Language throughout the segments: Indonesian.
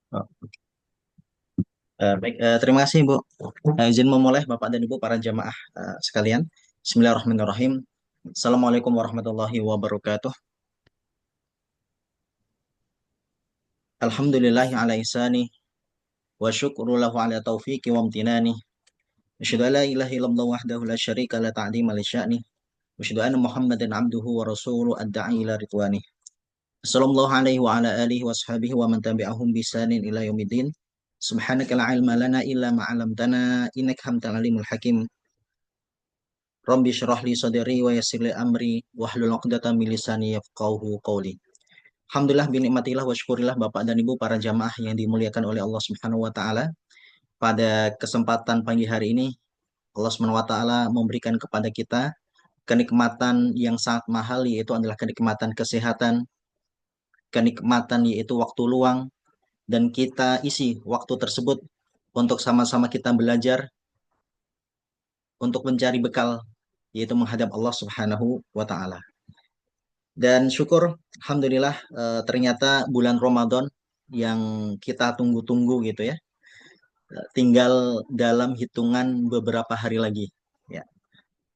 Oh, baik, terima kasih Bu. Izin memulai Bapak dan Ibu para jamaah sekalian. Bismillahirrahmanirrahim. Assalamualaikum warahmatullahi wabarakatuh. Alhamdulillahi ala ihsani wa syukru lahu ala taufiqi wa amtinani. Asyhadu an la ilaha illallah wahdahu la syarika la ta'zima li sya'ni. Wa asyhadu anna Muhammadan abduhu wa rasuluhu ad-da'i ila ridwani. Sallallahu alaihi wa ala alihi wa ashabihi wa man tabi'ahum bi ihsanin ila yaumiddin. Subhanaka la ilma lana illa ma 'allamtana innaka antal alimul hakim. Rabbi syrah li sadri wa yassir li amri wahlul 'uqdatam min lisani yafqahu qawli. Alhamdulillah binikmatillah wa syukurillah Bapak dan Ibu para jamaah yang dimuliakan oleh Allah Subhanahu wa taala. Pada kesempatan pagi hari ini Allah Subhanahu wa taala memberikan kepada kita kenikmatan yang sangat mahal, yaitu adalah kenikmatan kesehatan, kenikmatan yaitu waktu luang, dan kita isi waktu tersebut untuk sama-sama kita belajar, untuk mencari bekal, yaitu menghadap Allah Subhanahu wa taala. Dan syukur, Alhamdulillah, ternyata bulan Ramadan yang kita tunggu-tunggu gitu ya, tinggal dalam hitungan beberapa hari lagi. Ya.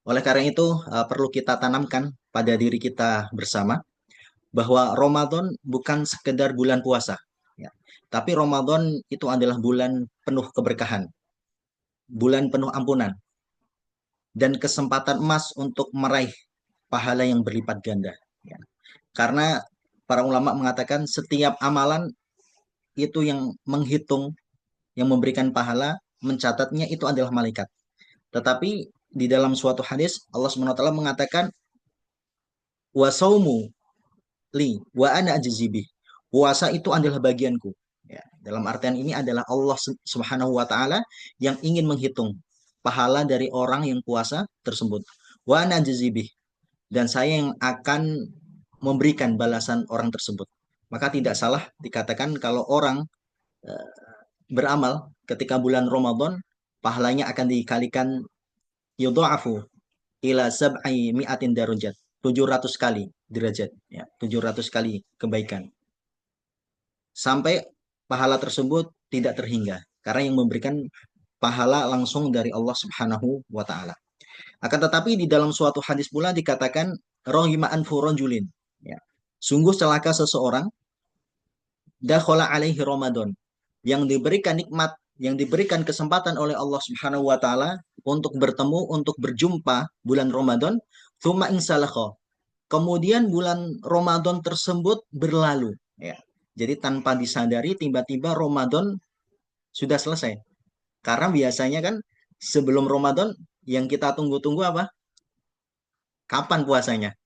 Oleh karena itu, perlu kita tanamkan pada diri kita bersama bahwa Ramadan bukan sekedar bulan puasa, ya. Tapi Ramadan itu adalah bulan penuh keberkahan, bulan penuh ampunan, dan kesempatan emas untuk meraih pahala yang berlipat ganda. Ya. Karena para ulama mengatakan setiap amalan itu yang menghitung, yang memberikan pahala, mencatatnya itu adalah malaikat. Tetapi di dalam suatu hadis Allah SWT mengatakan wasaumu li wa ana ajzibih. Puasa itu adalah bagianku. Ya, dalam artian ini adalah Allah Subhanahu wa taala yang ingin menghitung pahala dari orang yang puasa tersebut. Wa ana ajzibih, dan saya yang akan memberikan balasan orang tersebut. Maka tidak salah dikatakan kalau orang eh, beramal ketika bulan Ramadan, pahalanya akan dikalikan yudha'afu ila sab'i mi'atin darajat. 700 kali derajat, ya, 700 kali kebaikan. Sampai pahala tersebut tidak terhingga karena yang memberikan pahala langsung dari Allah Subhanahu wa taala. Akan tetapi di dalam suatu hadis pula dikatakan rohima anfu rajulin, ya. Sungguh celaka seseorang dakhala alaihi Ramadan, yang diberikan nikmat, yang diberikan kesempatan oleh Allah Subhanahu wa taala untuk bertemu, untuk berjumpa bulan Ramadan, tsumma insalakha. Kemudian bulan Ramadan tersebut berlalu, ya. Jadi tanpa disadari tiba-tiba Ramadan sudah selesai. Karena biasanya kan sebelum Ramadan yang kita tunggu-tunggu apa? Kapan puasanya?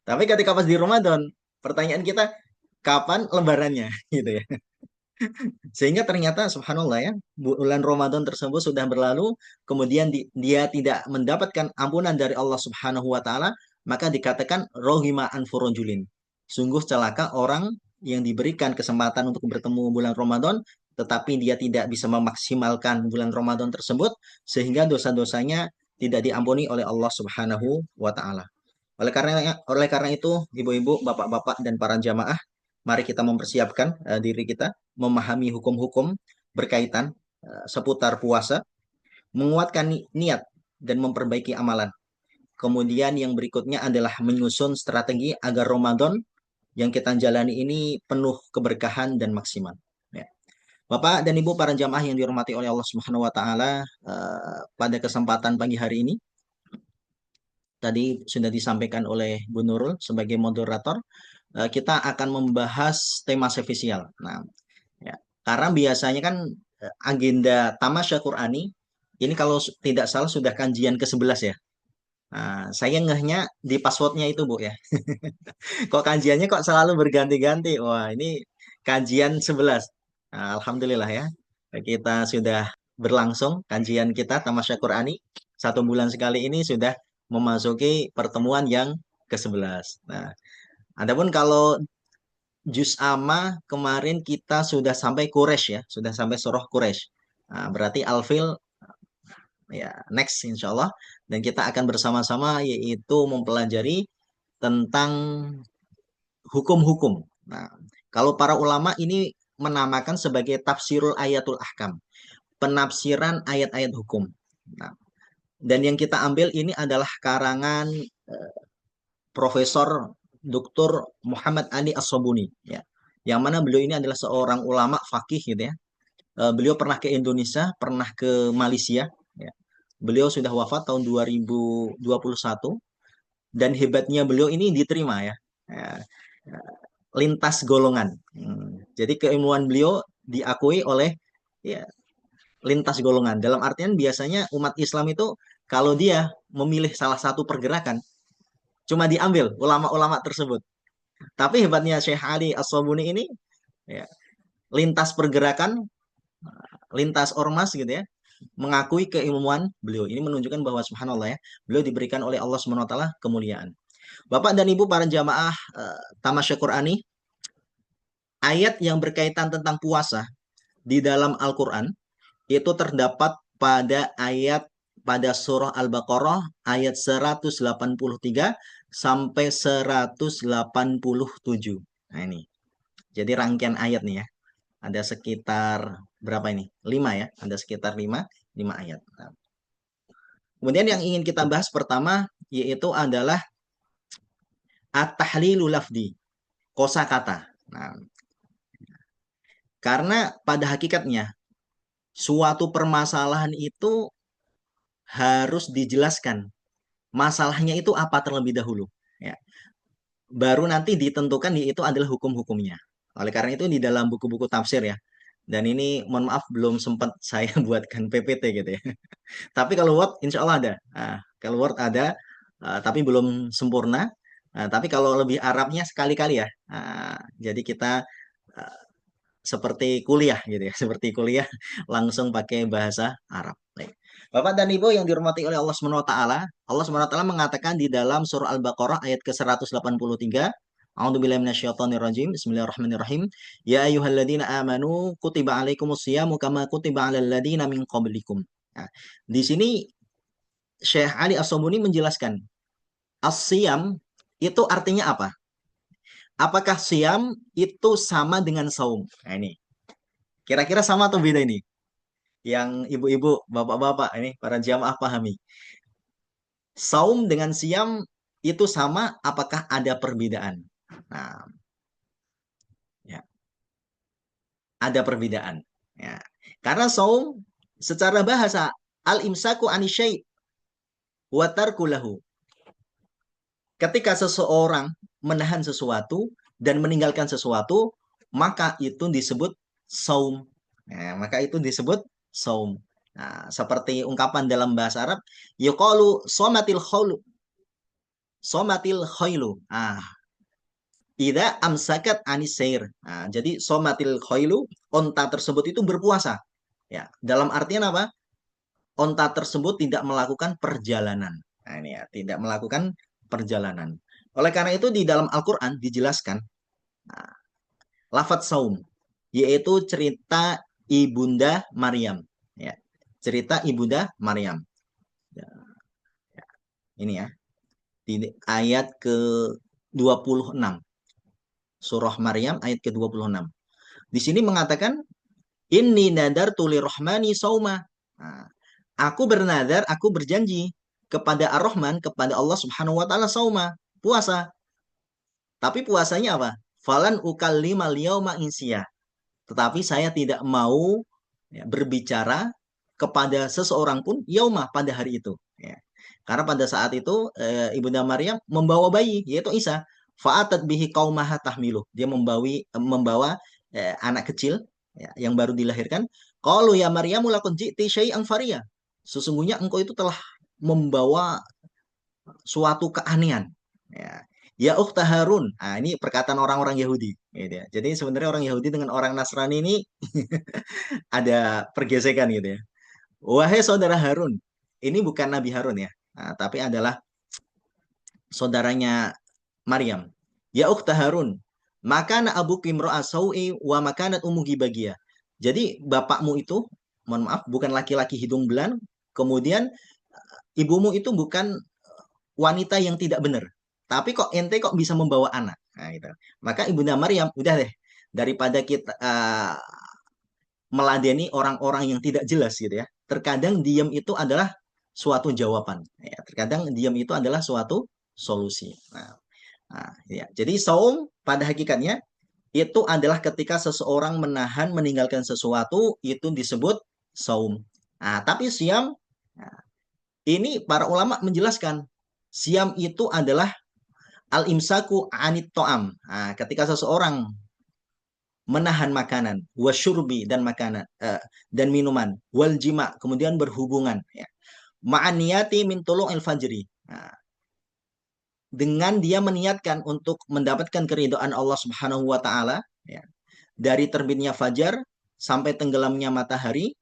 Tapi ketika pas di Ramadan, pertanyaan kita kapan lebarannya gitu ya. Sehingga ternyata subhanallah ya, bulan Ramadan tersebut sudah berlalu, kemudian dia tidak mendapatkan ampunan dari Allah Subhanahu wa taala, maka dikatakan rohima anfurujulin. Sungguh celaka orang yang diberikan kesempatan untuk bertemu bulan Ramadan, tetapi dia tidak bisa memaksimalkan bulan Ramadan tersebut, sehingga dosa-dosanya tidak diampuni oleh Allah Subhanahu wa taala. Oleh karena itu, ibu-ibu, bapak-bapak, dan para jamaah, mari kita mempersiapkan diri kita, memahami hukum-hukum berkaitan seputar puasa, menguatkan niat, dan memperbaiki amalan. Kemudian yang berikutnya adalah menyusun strategi agar Ramadan yang kita jalani ini penuh keberkahan dan maksimal. Ya. Bapak dan Ibu para jamaah yang dihormati oleh Allah Subhanahu wa taala, pada kesempatan pagi hari ini tadi sudah disampaikan oleh Bu Nurul sebagai moderator, kita akan membahas tema spesial. Nah, ya, karena biasanya kan agenda Tamasya Qur'ani ini kalau tidak salah sudah kajian ke-11 ya. Nah, saya ngehnya di passwordnya itu Bu ya. Kok kajiannya kok selalu berganti-ganti? Wah, ini kajian 11. Nah, Alhamdulillah ya. Kita sudah berlangsung kajian kita Tamasya Qur'ani. 1 bulan sekali ini sudah memasuki pertemuan yang ke-11. Nah, adapun kalau Juz Amma kemarin kita sudah sampai Quraisy ya, sudah sampai surah Quraisy. Nah, berarti Al-Fil ya next insya Allah, dan kita akan bersama-sama yaitu mempelajari tentang hukum-hukum. Nah, kalau para ulama ini menamakan sebagai tafsirul ayatul ahkam, penafsiran ayat-ayat hukum. Nah, dan yang kita ambil ini adalah karangan Profesor Dr. Muhammad Ali As-Sobuni, ya. Yang mana beliau ini adalah seorang ulama fakih gitu ya. Beliau pernah ke Indonesia, pernah ke Malaysia, ya. Beliau sudah wafat tahun 2021 dan hebatnya beliau ini diterima ya. Ya, lintas golongan. Jadi keilmuan beliau diakui oleh ya, lintas golongan. Dalam artian biasanya umat Islam itu kalau dia memilih salah satu pergerakan, cuma diambil ulama-ulama tersebut. Tapi hebatnya Syekh Ali As-Sobuni ini ya, lintas pergerakan, lintas ormas gitu ya, mengakui keilmuan beliau. Ini menunjukkan bahwa subhanallah ya, beliau diberikan oleh Allah Subhanahu wa taala kemuliaan. Bapak dan Ibu para jamaah Tamasya Qurani, ayat yang berkaitan tentang puasa di dalam Al-Qur'an itu terdapat pada surah Al-Baqarah ayat 183 sampai 187. Nah ini. Jadi rangkaian ayat nih ya. Ada sekitar berapa ini? 5 ya. Ada sekitar 5 ayat. Nah, kemudian yang ingin kita bahas pertama yaitu adalah at-tahlilu lafdi, kosakata. Nah, karena pada hakikatnya suatu permasalahan itu harus dijelaskan. Masalahnya itu apa terlebih dahulu. Ya. Baru nanti ditentukan itu adalah hukum-hukumnya. Oleh karena itu di dalam buku-buku tafsir ya. Dan ini mohon maaf belum sempat saya buatkan PPT gitu ya. Tapi kalau Word insya Allah ada. Nah, kalau Word ada, tapi belum sempurna. Nah, tapi kalau lebih Arabnya sekali-kali ya. Jadi kita uh, seperti kuliah gitu ya. Seperti kuliah langsung pakai bahasa Arab. Baik. Bapak dan Ibu yang dirahmati oleh Allah Subhanahu wa taala, Allah Subhanahu wa taala mengatakan di dalam surah Al-Baqarah ayat ke-183, A'udzubillahi minasyaitonirrajim. Bismillahirrahmanirrahim. Ya ayyuhalladzina amanu kutiba alaikumusyamu kama kutiba alal ladzina min qablikum. Nah, di sini Syekh Ali As-Sobuni menjelaskan, as-siyam itu artinya apa? Apakah siam itu sama dengan saum? Nah, ini. Kira-kira sama atau beda ini? Yang ibu-ibu, bapak-bapak ini para jamaah pahami. Saum dengan siam itu sama, apakah ada perbedaan? Nah, ya, ada perbedaan. Ya. Karena saum secara bahasa al-imsaku anisyai wa tarkulahu. Ketika seseorang menahan sesuatu dan meninggalkan sesuatu, maka itu disebut saum. Nah, maka itu disebut saum. Nah, seperti ungkapan dalam bahasa Arab, yuqalu somatil khawlu, somatil khaylu. Ida amsakat anisair. Nah, jadi somatil khaylu, onta tersebut itu berpuasa. Ya, dalam artian apa? Onta tersebut tidak melakukan perjalanan. Nah, ini ya, tidak melakukan perjalanan. Oleh karena itu di dalam Al-Qur'an dijelaskan nah, lafadz saum yaitu cerita Ibunda Maryam, ya. Cerita Ibunda Maryam. Ya, ya. Ini ya, di ayat ke-26. Surah Maryam ayat ke-26. Di sini mengatakan inni nadartu lirrahmani sauma. Nah, aku bernadar, aku berjanji kepada Ar-Rahman, kepada Allah Subhanahu wa taala sauma, puasa. Tapi puasanya apa? Falan ukallima liyauma insiya. Tetapi saya tidak mau ya, berbicara kepada seseorang pun yauma pada hari itu. Ya. Karena pada saat itu Ibunda Maryam membawa bayi yaitu Isa. Fa'atat bihi qaumaha tahmilu. Dia membawa anak kecil ya, yang baru dilahirkan. Qalu ya Maryamu laqad ji'ti syai'an faria. Sesungguhnya engkau itu telah membawa suatu keanehan. Ya. Ya ukhta Harun. Nah, ini perkataan orang-orang Yahudi. Gitu ya. Jadi sebenarnya orang Yahudi dengan orang Nasrani ini ada pergesekan gitu ya. Wahai saudara Harun. Ini bukan Nabi Harun ya. Nah, tapi adalah saudaranya Maryam. Ya ukhta Harun. Makana abuki imra'a sau'i wa makanat ummuki bagia. Jadi bapakmu itu, mohon maaf, bukan laki-laki hidung belang. Kemudian ibumu itu bukan wanita yang tidak benar. Tapi kok ente kok bisa membawa anak? Nah, gitu. Maka Ibunda Maryam, udah deh, daripada kita meladeni orang-orang yang tidak jelas gitu ya. Terkadang diam itu adalah suatu jawaban. Ya, terkadang diam itu adalah suatu solusi. Ya. Jadi saum pada hakikatnya itu adalah ketika seseorang menahan meninggalkan sesuatu itu disebut saum. Nah, tapi siam, nah, ini para ulama menjelaskan siam itu adalah al-imsaku anit to'am. Nah, ketika seseorang menahan makanan, wasyurbi dan makanan dan minuman, wal jima kemudian berhubungan, ya. Ma'aniyati min tulu'il fajri. Nah, dengan dia meniatkan untuk mendapatkan keridhaan Allah Subhanahu wa taala, ya, dari terbitnya fajar sampai tenggelamnya matahari,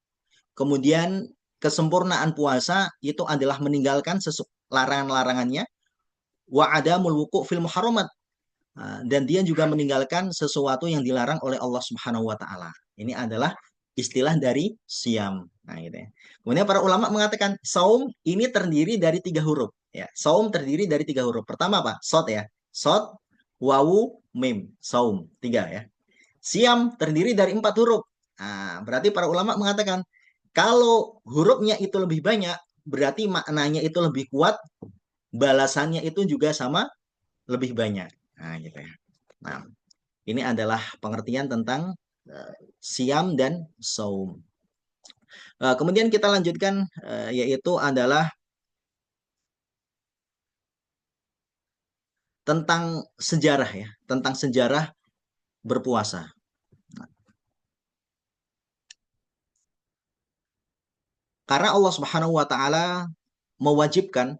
kemudian kesempurnaan puasa itu adalah meninggalkan larangan-larangannya, wa adamul wuku' fil muharramat. Dan dia juga meninggalkan sesuatu yang dilarang oleh Allah Subhanahu wa taala. Ini adalah istilah dari siam. Nah, gitu ya. Kemudian para ulama mengatakan saum ini terdiri dari 3 huruf. Ya, saum terdiri dari 3 huruf. Pertama apa? Sod ya. Sod, wawu, mim. Saum. 3 ya. Siam terdiri dari 4 huruf. Nah, berarti para ulama mengatakan kalau hurufnya itu lebih banyak, berarti maknanya itu lebih kuat, balasannya itu juga sama lebih banyak. Nah, gitu ya. Nah, ini adalah pengertian tentang siam dan saum. Kemudian kita lanjutkan, yaitu adalah tentang sejarah ya, tentang sejarah berpuasa. Karena Allah Subhanahu wa taala mewajibkan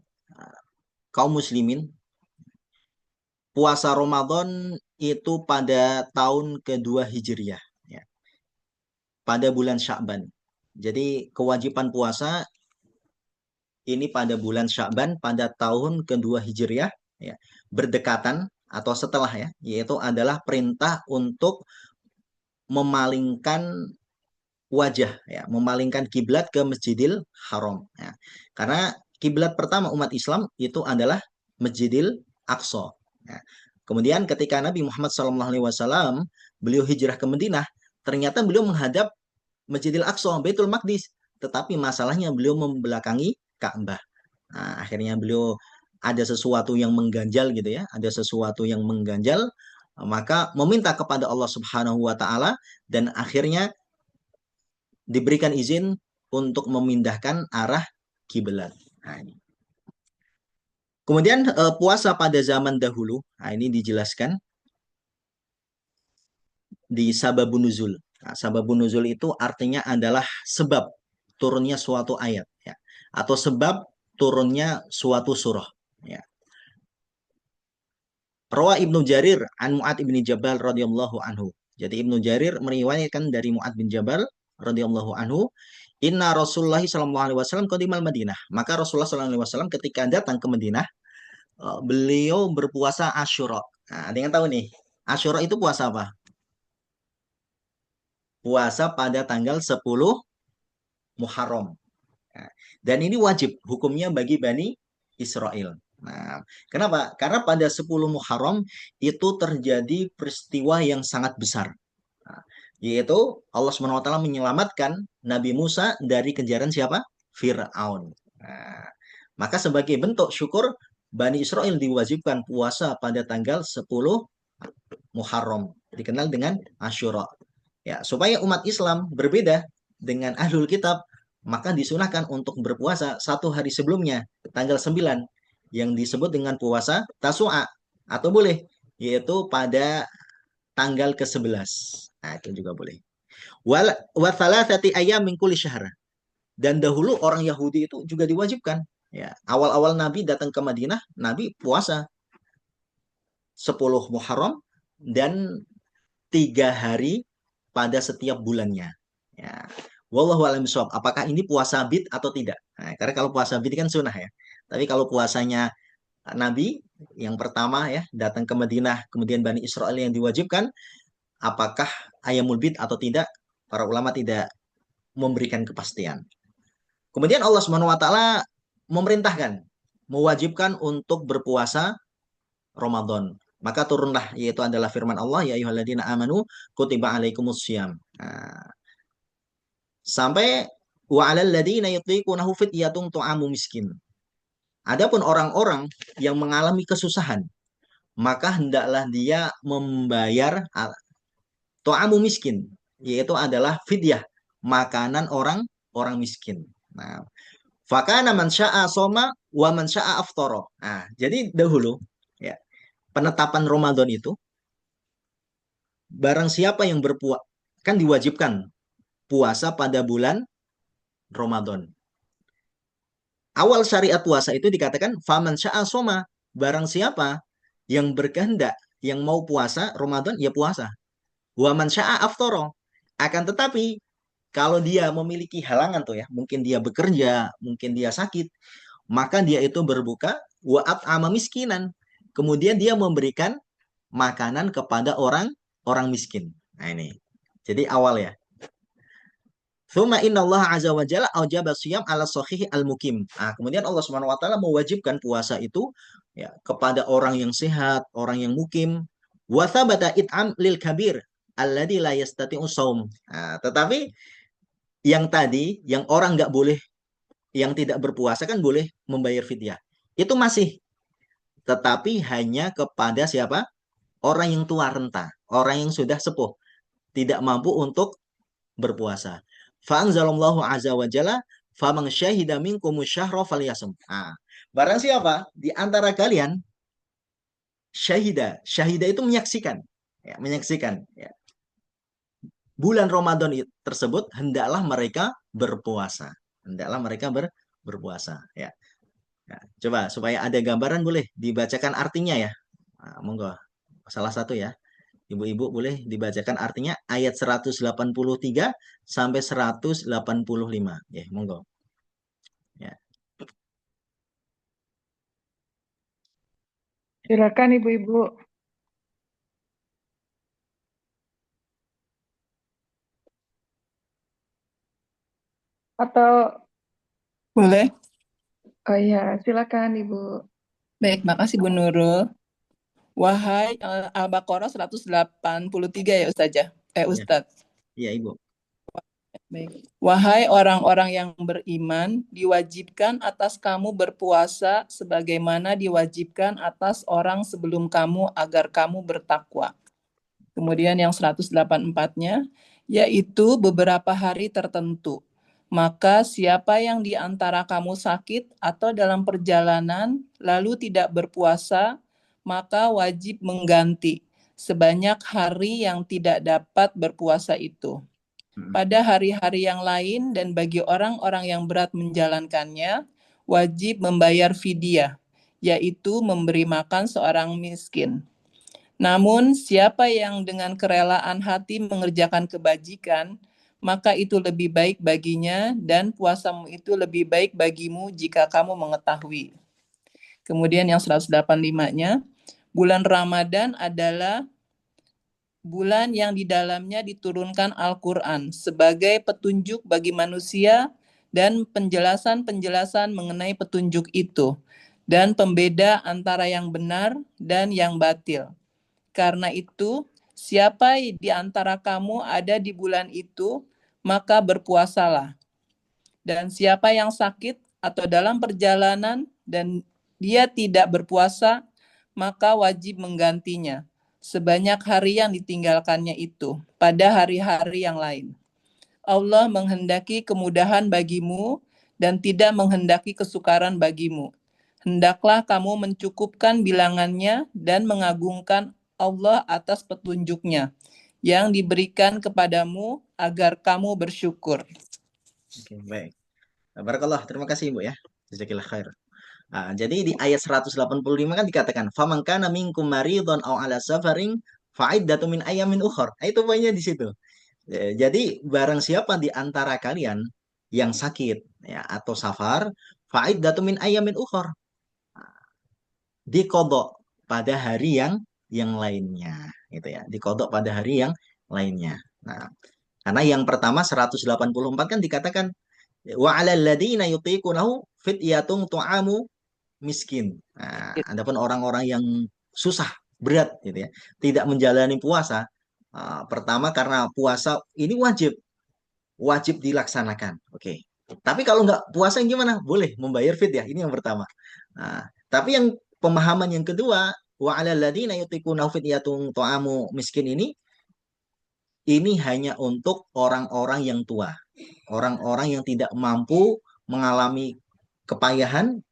kaum muslimin puasa Ramadan itu pada tahun kedua Hijriah, ya, pada bulan Sya'ban. Jadi kewajiban puasa ini pada bulan Sya'ban pada tahun kedua Hijriah, ya, berdekatan atau setelah, ya, yaitu adalah perintah untuk memalingkan wajah, ya, memalingkan kiblat ke Masjidil Haram, ya. Karena kiblat pertama umat Islam itu adalah Masjidil Aqsa, ya. Kemudian ketika Nabi Muhammad SAW beliau hijrah ke Madinah, ternyata beliau menghadap Masjidil Aqsa, Baitul Maqdis, tetapi masalahnya beliau membelakangi Ka'bah. Nah, akhirnya beliau ada sesuatu yang mengganjal gitu ya, ada sesuatu yang mengganjal, maka meminta kepada Allah Subhanahu wa taala dan akhirnya diberikan izin untuk memindahkan arah kiblat. Nah, ini. Kemudian puasa pada zaman dahulu, nah ini dijelaskan di sababun nuzul. Nah, sababun nuzul itu artinya adalah sebab turunnya suatu ayat, ya, atau sebab turunnya suatu surah, ya. Rawa Ibnu Jarir an Mu'ad ibni Jabal radhiyallahu anhu. Jadi Ibnu Jarir meriwayatkan dari Mu'ad bin Jabal radhiyallahu anhu, Inna Rasulullah sallallahu alaihi wasallam qadimal Madinah. Maka Rasulullah sallallahu alaihi wasallam ketika datang ke Madinah, beliau berpuasa Asyura. Nah, ada yang tahu nih, Asyura itu puasa apa? Puasa pada tanggal 10 Muharram. Nah, dan ini wajib hukumnya bagi Bani Israel. Nah, kenapa? Karena pada 10 Muharram itu terjadi peristiwa yang sangat besar. Nah, yaitu Allah SWT menyelamatkan Nabi Musa dari kejaran siapa? Fir'aun. Nah, maka sebagai bentuk syukur, Bani Israel diwajibkan puasa pada tanggal 10 Muharram, dikenal dengan Asyura. Ya, supaya umat Islam berbeda dengan Ahlul Kitab, maka disunahkan untuk berpuasa 1 hari sebelumnya, tanggal 9, yang disebut dengan puasa Tasu'a, atau boleh, yaitu pada tanggal ke-11. Nah, itu juga boleh. Wa thalathati ayyam min kulli syahr. Dan dahulu orang Yahudi itu juga diwajibkan. Ya, awal-awal Nabi datang ke Madinah, Nabi puasa 10 Muharram dan 3 hari pada setiap bulannya. Ya. Wallahu a'lam bishawab. Apakah ini puasa bid atau tidak? Nah, karena kalau puasa bid kan sunnah ya. Tapi kalau puasanya Nabi yang pertama ya datang ke Madinah, kemudian Bani Israel yang diwajibkan, apakah ayamul bid atau tidak? Para ulama tidak memberikan kepastian. Kemudian Allah Subhanahu wa taala memerintahkan, mewajibkan untuk berpuasa Ramadan. Maka turunlah yaitu adalah firman Allah ya ayyuhalladzina amanu kutiba alaikumussyam. Nah, sampai wa 'alal ladzina yutiqunahu fidyatun tu'amu miskin. Adapun orang-orang yang mengalami kesusahan, maka hendaklah dia membayar tu'amu miskin, yaitu adalah fidyah, makanan orang orang miskin. Nah, fakana man syaa soma wa man syaa aftara. Nah, jadi dahulu ya, penetapan Ramadan itu barang siapa yang berpuasa kan diwajibkan puasa pada bulan Ramadan. Awal syariat puasa itu dikatakan faman syaa soma, barang siapa yang berkehendak yang mau puasa Ramadan ya puasa. Wa man syaa aftara. Akan tetapi kalau dia memiliki halangan tuh ya, mungkin dia bekerja, mungkin dia sakit, maka dia itu berbuka wa at'ama miskinan. Kemudian dia memberikan makanan kepada orang orang miskin. Nah ini. Jadi awal ya. Thumma inna Allah azza wa jalla aujaba siyam ala sahihi al mukim. Nah, kemudian Allah Subhanahu wa taala mewajibkan puasa itu ya kepada orang yang sehat, orang yang mukim. Wa thabata it'am lil kabir alladzi la yastati'u shaum. Nah, tetapi yang tadi yang orang nggak boleh yang tidak berpuasa kan boleh membayar fidyah. Itu masih tetapi hanya kepada siapa? Orang yang tua renta, orang yang sudah sepuh, tidak mampu untuk berpuasa. Fa'anzalallahu azza wa jalla faman syahida minkum syahra falyasum. Ah, barang siapa di antara kalian syahida itu menyaksikan, ya, menyaksikan ya. Bulan Ramadan tersebut hendaklah mereka berpuasa. Hendaklah mereka berpuasa, ya. Nah, coba supaya ada gambaran boleh dibacakan artinya ya. Nah, monggo. Salah satu ya. Ibu-ibu boleh dibacakan artinya ayat 183 sampai 185. Ya, monggo. Ya. Silakan Ibu-ibu. Atau Boleh? oh iya, silakan Ibu. Baik, makasih Bu Nurul. Wahai Al-Baqarah 183 ya Ustazah. Ya, Ustadz. iya Ibu. Baik. Wahai orang-orang yang beriman, diwajibkan atas kamu berpuasa sebagaimana diwajibkan atas orang sebelum kamu agar kamu bertakwa. Kemudian yang 184-nya, yaitu beberapa hari tertentu. Maka siapa yang di antara kamu sakit atau dalam perjalanan lalu tidak berpuasa, maka wajib mengganti sebanyak hari yang tidak dapat berpuasa itu. Pada hari-hari yang lain dan bagi orang-orang yang berat menjalankannya, wajib membayar fidyah, yaitu memberi makan seorang miskin. Namun, siapa yang dengan kerelaan hati mengerjakan kebajikan, maka itu lebih baik baginya dan puasamu itu lebih baik bagimu jika kamu mengetahui. Kemudian yang 185-nya, bulan Ramadan adalah bulan yang di dalamnya diturunkan Al-Quran sebagai petunjuk bagi manusia dan penjelasan-penjelasan mengenai petunjuk itu dan pembeda antara yang benar dan yang batil. Karena itu, siapa di antara kamu ada di bulan itu, maka berpuasalah. Dan siapa yang sakit atau dalam perjalanan dan dia tidak berpuasa, maka wajib menggantinya sebanyak hari yang ditinggalkannya itu pada hari-hari yang lain. Allah menghendaki kemudahan bagimu dan tidak menghendaki kesukaran bagimu. Hendaklah kamu mencukupkan bilangannya dan mengagungkan Allah atas petunjuknya yang diberikan kepadamu agar kamu bersyukur. Oke, baik. Barakallah, terima kasih Ibu ya. Jazakillah khair. Nah, jadi di ayat 185 kan dikatakan faman kana minkum maridun aw ala safaring fa'iddatu min ayamin ukhra. Nah, itu poinnya di situ. Jadi barang siapa di antara kalian yang sakit ya atau safar fa'iddatu min ayamin ukhra. Dikodok pada hari yang lainnya gitu ya. Dikodok pada hari yang lainnya. Nah, karena yang pertama 184 kan dikatakan wa 'alal ladzina yutiqunahu fidyatun tu'amu miskin. Nah, adapun orang-orang yang susah berat gitu ya. Tidak menjalani puasa. Pertama karena puasa ini wajib, wajib dilaksanakan. Oke. Tapi kalau nggak puasa gimana? Boleh membayar fidyah. Ini yang pertama. Tapi yang pemahaman yang kedua, wa 'alal ladzina yutiqunahu fidyatun ta'amu miskin ini hanya untuk orang-orang yang tua, orang-orang yang tidak mampu mengalami kepayahan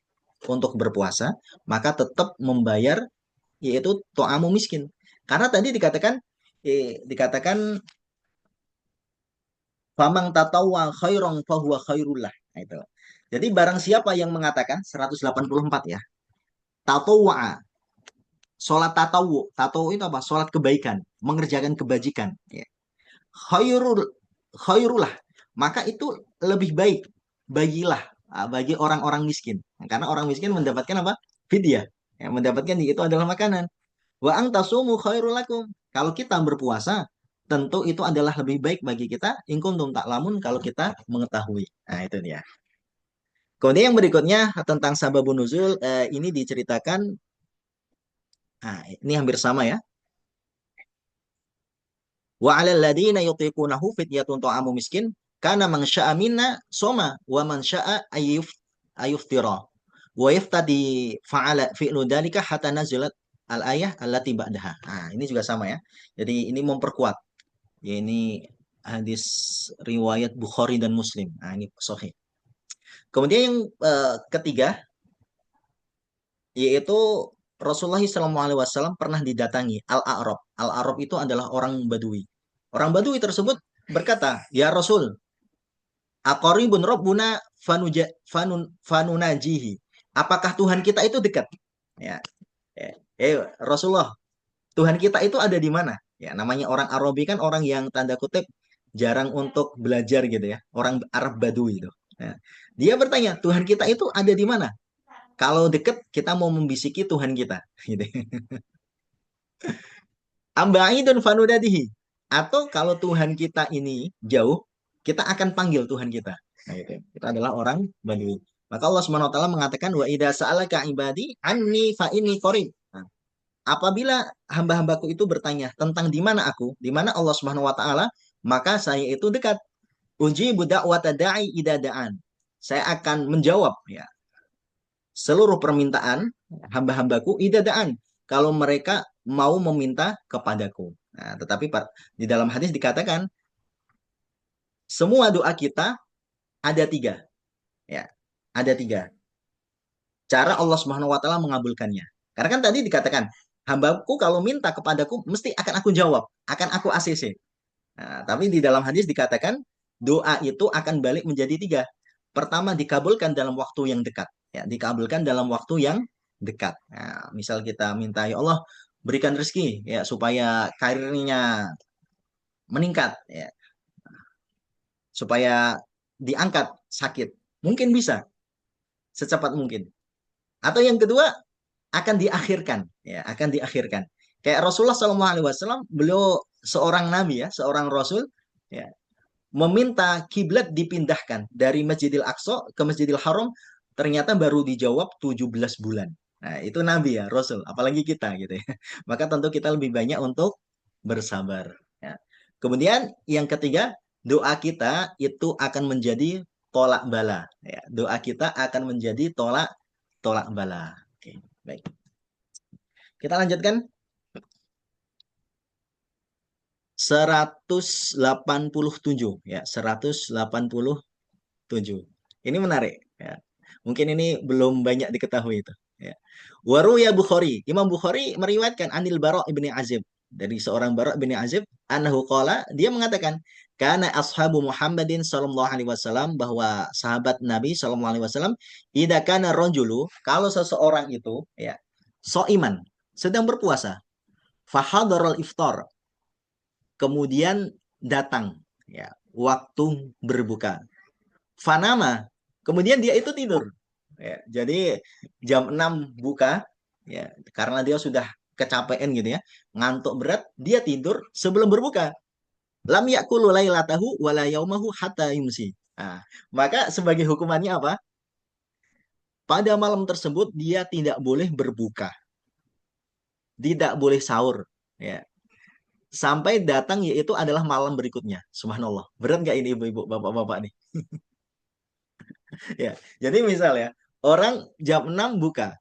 untuk berpuasa, maka tetap membayar yaitu to'amu miskin. Karena tadi dikatakan famang tatawwa khairan fahuwa khairullah. Nah, itu. Jadi barang siapa yang mengatakan 184 ya, tatawwa, sholat tatawu itu apa? Sholat kebaikan, mengerjakan kebajikan. Ya. Khairul, khairullah, maka itu lebih baik bagilah bagi orang-orang miskin. Nah, karena orang miskin mendapatkan apa? Fidyah. Ya, mendapatkan itu adalah makanan. Wa ang tasumu khairul lakum. Kalau kita berpuasa, tentu itu adalah lebih baik bagi kita. In kuntum ta'lamun kalau kita mengetahui. Nah, itu dia. Kemudian yang berikutnya tentang sababun nuzul, ini diceritakan, nah, ini hampir sama ya. Wa 'alal ladzina yutiqunahu fidyatun ta'amu miskin kana man syaa minna soma wa man syaa ayuftira. Wa yaftadi fa'ala fi'lu dzalika hatta nazalat al-ayah allati ba'daha. Nah, ini juga sama ya. Jadi ini memperkuat. Ya ini hadis riwayat Bukhari dan Muslim. Nah, ini sahih. Kemudian yang ketiga yaitu Rasulullah SAW pernah didatangi Al-A'rab. Al-A'rab itu adalah orang Badui. Orang Badui tersebut berkata, "Ya Rasul, aqaribun rabbuna fanunajihi." Apakah Tuhan kita itu dekat? Ya. Rasulullah, Tuhan kita itu ada di mana? Ya, namanya orang Arabi kan orang yang tanda kutip jarang untuk belajar gitu ya. Orang Arab Badui itu. Ya. Dia bertanya, Tuhan kita itu ada di mana? Kalau deket kita mau membisiki Tuhan kita, gitu. Ambaidun fanudadihi. Atau kalau Tuhan kita ini jauh, kita akan panggil Tuhan kita. Nah, itu. Kita adalah orang Badui. Maka Allah Subhanahu wa taala mengatakan wa idza sa'alaka ibadi anni fa inni qarib. Nah, apabila hamba-hambaku itu bertanya tentang di mana aku, di mana Allah Subhanahu wa taala, maka saya itu dekat. Uji budak watadai idadaan. Saya akan menjawab ya seluruh permintaan hamba-hambaku idadaan kalau mereka mau meminta kepadaku. Nah, tetapi di dalam hadis dikatakan semua doa kita ada tiga, ya, ada tiga cara Allah Subhanahu Wa Taala mengabulkannya. Karena kan tadi dikatakan hambaku kalau minta kepadaku mesti akan aku jawab, akan aku ACC. Nah, tapi di dalam hadis dikatakan doa itu akan balik menjadi tiga. Pertama dikabulkan dalam waktu yang dekat, ya, dikabulkan dalam waktu yang dekat. Nah, misal kita minta ya Allah berikan rezeki ya supaya karirnya meningkat, ya, supaya diangkat sakit, mungkin bisa secepat mungkin. Atau yang kedua akan diakhirkan, ya, akan diakhirkan. Kayak Rasulullah SAW, beliau seorang nabi ya, seorang rasul, ya, meminta kiblat dipindahkan dari Masjidil Aqsa ke Masjidil Haram ternyata baru dijawab 17 bulan. Nah, itu nabi ya, rasul, apalagi kita gitu ya. Maka tentu kita lebih banyak untuk bersabar ya. Kemudian yang ketiga, doa kita itu akan menjadi tolak bala ya. Doa kita akan menjadi tolak tolak bala. Oke, baik. Kita lanjutkan 187 ya, 187. Ini menarik ya. Mungkin ini belum banyak diketahui itu ya. Waruya Bukhari, Imam Bukhari meriwayatkan Anil Bara' ibni Azib, dari seorang Bara' ibni Azib, annahu qala, dia mengatakan karena ashabu Muhammadin sallallahu alaihi wasallam, bahwa sahabat Nabi sallallahu alaihi wasallam, idza kana rajulu, kalau seseorang itu ya iman sedang berpuasa, fahadaral iftar, kemudian datang ya waktu berbuka, fanama, kemudian dia itu tidur ya. Jadi jam 6 buka ya, karena dia sudah kecapean gitu ya, ngantuk berat, dia tidur sebelum berbuka. Lam yakulu lailatahu wala yaumahu hatta yumsi. Nah, maka sebagai hukumannya apa? Pada malam tersebut dia tidak boleh berbuka tidak boleh sahur, ya, sampai datang yaitu adalah malam berikutnya. Subhanallah. Berat nggak ini ibu-ibu, bapak-bapak nih? Ya. Jadi misal ya, orang jam 6 buka,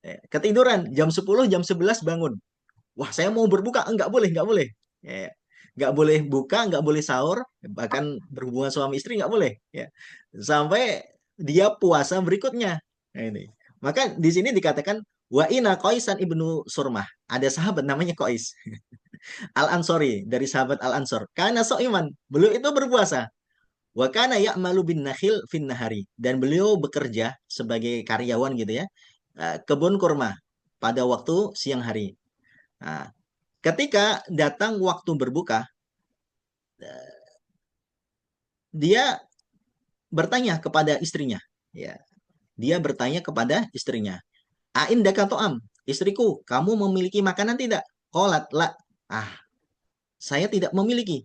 ya, ketiduran jam 10, jam 11 bangun. Wah, saya mau berbuka. Enggak boleh, enggak boleh. Ya. Nggak boleh buka, nggak boleh sahur, bahkan berhubungan suami istri nggak boleh. Ya. Sampai dia puasa berikutnya. Nah, ini. Maka di sini dikatakan wa ina Qaisan ibnu Surmah. Ada sahabat namanya Qais Al-Ansori dari sahabat Al-Ansor. Karena so'iman, beliau itu berpuasa. Wa kana ya'malu bin nakhil fin nahari, dan beliau bekerja sebagai karyawan gitu ya, kebun kurma pada waktu siang hari. Nah, ketika datang waktu berbuka, dia bertanya kepada istrinya. Ya, dia bertanya kepada istrinya. Ain dakatoam, istriku, kamu memiliki makanan tidak? Qalat la. Ah, saya tidak memiliki.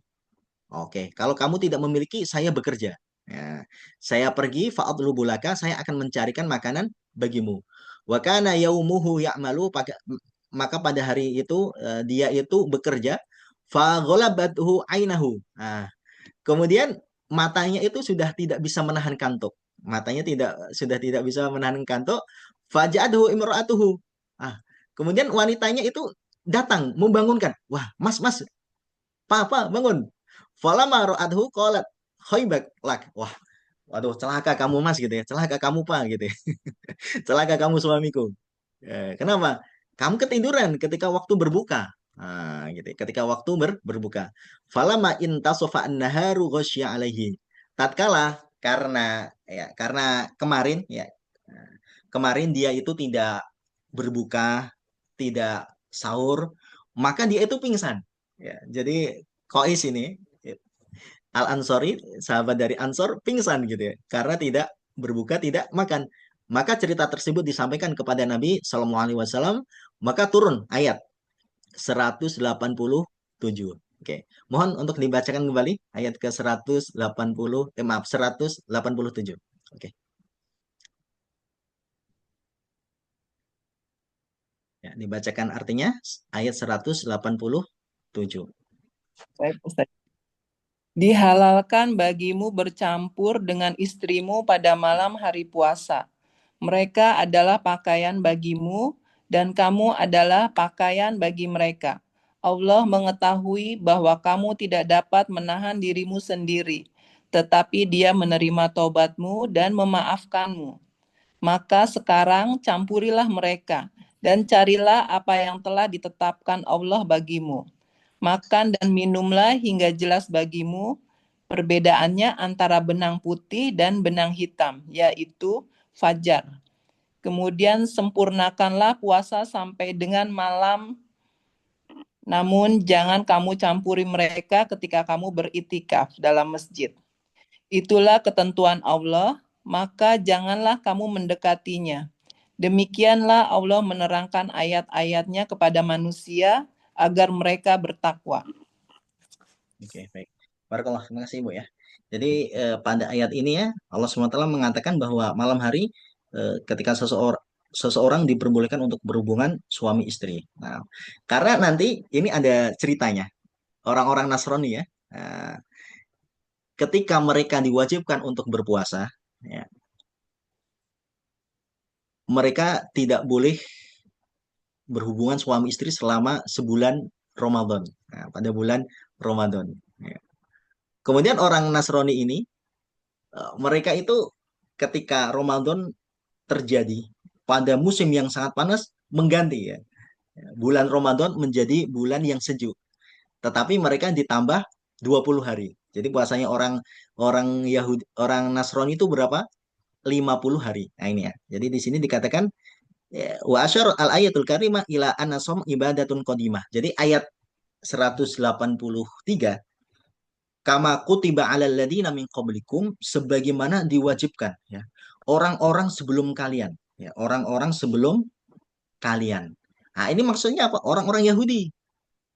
Oke, kalau kamu tidak memiliki, saya bekerja. Ya, saya pergi fa'adlubulaka, saya akan mencarikan makanan bagimu. Wa kana yaumuhu ya'malu, maka pada hari itu dia itu bekerja fa ghalabathu ainahu. Nah, kemudian matanya itu sudah tidak bisa menahan kantuk. Matanya sudah tidak bisa menahan kantuk. Faja'adhu imra'atuhu. Ah, kemudian wanitanya itu datang membangunkan. Wah, Mas, Mas, Papa, bangun. Falama ra'adhu qalat khaybak lak. Wah, waduh, celaka kamu Mas gitu ya. Celaka kamu Pak gitu ya. Celaka kamu suamiku. Kenapa? Kamu ketiduran ketika waktu berbuka. Nah, gitu. Ketika waktu berbuka. Falama intasofa an-naharu ghasya alaihi. Tatkala karena kemarin ya, kemarin dia itu tidak berbuka, tidak sahur, maka dia itu pingsan. Ya, jadi Kois ini Al-Ansori, sahabat dari Ansor, pingsan gitu ya, karena tidak berbuka, tidak makan. Maka cerita tersebut disampaikan kepada Nabi Shallallahu Alaihi Wasallam, maka turun ayat 187. Oke, mohon untuk dibacakan kembali ayat ke 180, maaf 187. Oke, ya, dibacakan artinya ayat 187. Baik, Ustaz. Dihalalkan bagimu bercampur dengan istrimu pada malam hari puasa. Mereka adalah pakaian bagimu, dan kamu adalah pakaian bagi mereka. Allah mengetahui bahwa kamu tidak dapat menahan dirimu sendiri, tetapi Dia menerima tobatmu dan memaafkanmu. Maka sekarang campurilah mereka, dan carilah apa yang telah ditetapkan Allah bagimu. Makan dan minumlah hingga jelas bagimu perbedaannya antara benang putih dan benang hitam, yaitu fajar. Kemudian sempurnakanlah puasa sampai dengan malam, namun jangan kamu campuri mereka ketika kamu beritikaf dalam masjid. Itulah ketentuan Allah, maka janganlah kamu mendekatinya. Demikianlah Allah menerangkan ayat-ayatnya kepada manusia agar mereka bertakwa. Oke, baik. Barakallah, terima kasih Ibu ya. Jadi pada ayat ini ya, Allah SWT mengatakan bahwa malam hari ketika seseorang diperbolehkan untuk berhubungan suami istri. Nah, karena nanti ini ada ceritanya. Orang-orang Nasrani ya, ketika mereka diwajibkan untuk berpuasa, ya, mereka tidak boleh berhubungan suami istri selama sebulan Ramadan. Nah, pada bulan Ramadan. Ya. Kemudian orang Nasrani ini, mereka itu ketika Ramadan terjadi pada musim yang sangat panas, mengganti ya. Bulan Ramadan menjadi bulan yang sejuk. Tetapi mereka ditambah 20 hari. Jadi puasanya orang orang Yahudi, orang Nasrani itu berapa? 50 hari. Nah ini ya. Jadi di sini dikatakan ya, wa asyar al ayatul karimah ila anasom ibadatun qadimah. Jadi ayat 183, kama kutiba alal ladina min qablikum, sebagaimana diwajibkan ya orang-orang sebelum kalian, ya orang-orang sebelum kalian. Nah, ini maksudnya apa? Orang-orang Yahudi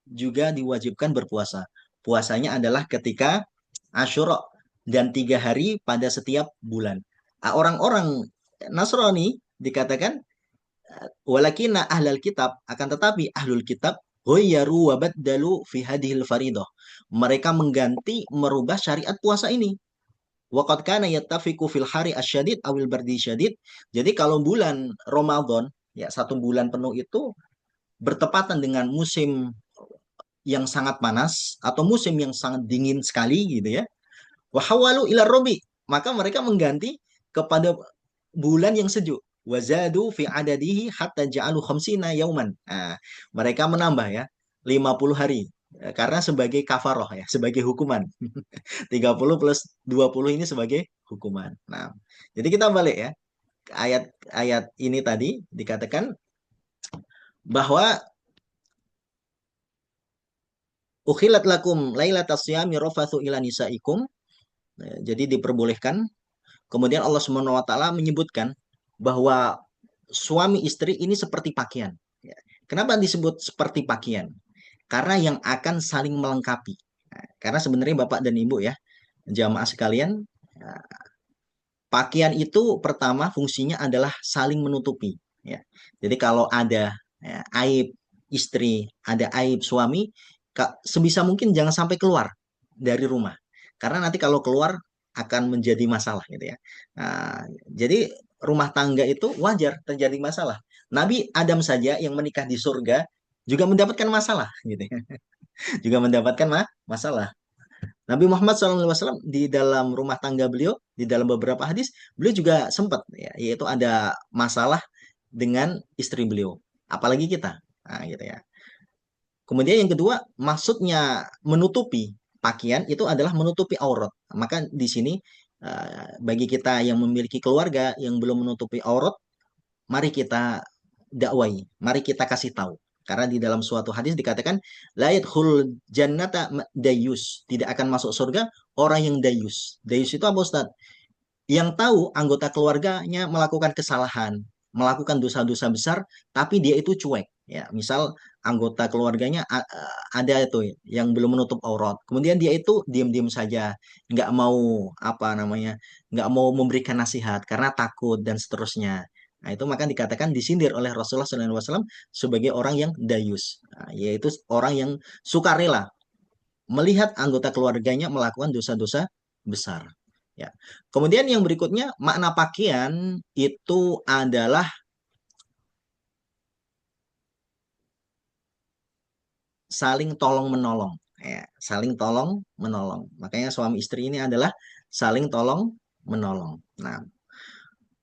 juga diwajibkan berpuasa. Puasanya adalah ketika Asyura dan 3 hari pada setiap bulan. Nah, orang-orang Nasrani dikatakan Walakina ahlal kitab, akan tetapi ahlul kitab ghayyaru wa baddalu fi hadhil faridah. Mereka mengganti merubah syariat puasa ini. Waqad kana yattafiqu fil hari asyadid awil bardi syadid. Jadi kalau bulan Ramadan, ya satu bulan penuh itu bertepatan dengan musim yang sangat panas atau musim yang sangat dingin sekali gitu ya. Wahawalu ila robi, maka mereka mengganti kepada bulan yang sejuk. Wazadu fi adadihi hatta ja'alu khamsina yauman. Nah, mereka menambah ya 50 hari. Karena sebagai kafaroh ya, sebagai hukuman. 30 plus 20 ini sebagai hukuman. Nah, jadi kita balik ya. Ayat-ayat ini tadi dikatakan bahwa ukhilat lakum lailatas siyami rafathu ila nisaikum. Jadi diperbolehkan. Kemudian Allah Subhanahu wa taala menyebutkan bahwa suami istri ini seperti pakaian. Ya. Kenapa disebut seperti pakaian? Karena yang akan saling melengkapi. Nah, karena sebenarnya Bapak dan Ibu ya, jamaah sekalian, pakaian itu pertama fungsinya adalah saling menutupi. Ya. Jadi kalau ada ya, aib istri, ada aib suami, sebisa mungkin jangan sampai keluar dari rumah. Karena nanti kalau keluar akan menjadi masalah gitu ya. Nah, jadi rumah tangga itu wajar terjadi masalah. Nabi Adam saja yang menikah di surga juga mendapatkan masalah gitu ya. Juga mendapatkan masalah. Nabi Muhammad SAW di dalam rumah tangga beliau, di dalam beberapa hadis, beliau juga sempat, ya, yaitu ada masalah dengan istri beliau. Apalagi kita. Nah, gitu ya. Kemudian yang kedua, maksudnya menutupi pakaian itu adalah menutupi aurat. Maka di sini bagi kita yang memiliki keluarga yang belum menutupi aurat, mari kita dakwai, mari kita kasih tahu. Karena di dalam suatu hadis dikatakan la yadkhul jannata dayus, tidak akan masuk surga orang yang dayus. Dayus itu apa Ustaz? Yang tahu anggota keluarganya melakukan kesalahan, melakukan dosa-dosa besar, tapi dia itu cuek. Ya, misal anggota keluarganya ada itu yang belum menutup aurat, kemudian dia itu diam-diam saja, nggak mau apa namanya, nggak mau memberikan nasihat karena takut dan seterusnya. Nah, itu maka dikatakan disindir oleh Rasulullah SAW sebagai orang yang dayus, nah, yaitu orang yang sukarela melihat anggota keluarganya melakukan dosa-dosa besar. Ya. Kemudian yang berikutnya makna pakaian itu adalah saling tolong menolong. Ya, saling tolong menolong. Makanya suami istri ini adalah saling tolong menolong. Nah,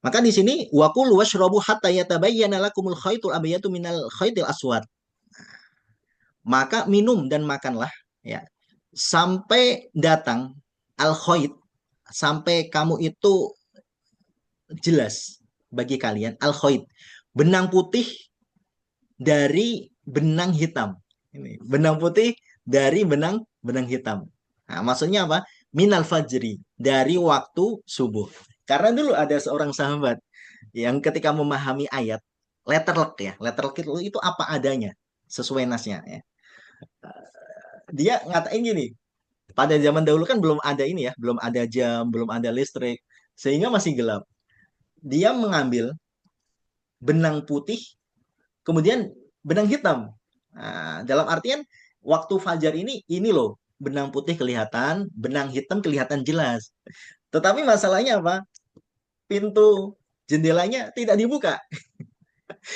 maka di sini wakulu washrabu hatta yatabayyana lakumul khaitul abyadu minal khaitil aswad. Maka minum dan makanlah ya sampai datang al khait, sampai kamu itu jelas bagi kalian al khait, benang putih dari benang hitam. Ini benang putih dari benang benang hitam. Nah, maksudnya apa? Minal fajri, dari waktu subuh. Karena dulu ada seorang sahabat yang ketika memahami ayat letterlek ya, letterlek itu apa adanya sesuai nasnya ya. Dia ngatain gini, pada zaman dahulu kan belum ada ini ya, belum ada jam, belum ada listrik, sehingga masih gelap. Dia mengambil benang putih, kemudian benang hitam. Nah, dalam artian waktu fajar ini loh, benang putih kelihatan, benang hitam kelihatan jelas. Tetapi masalahnya apa? Pintu jendelanya tidak dibuka.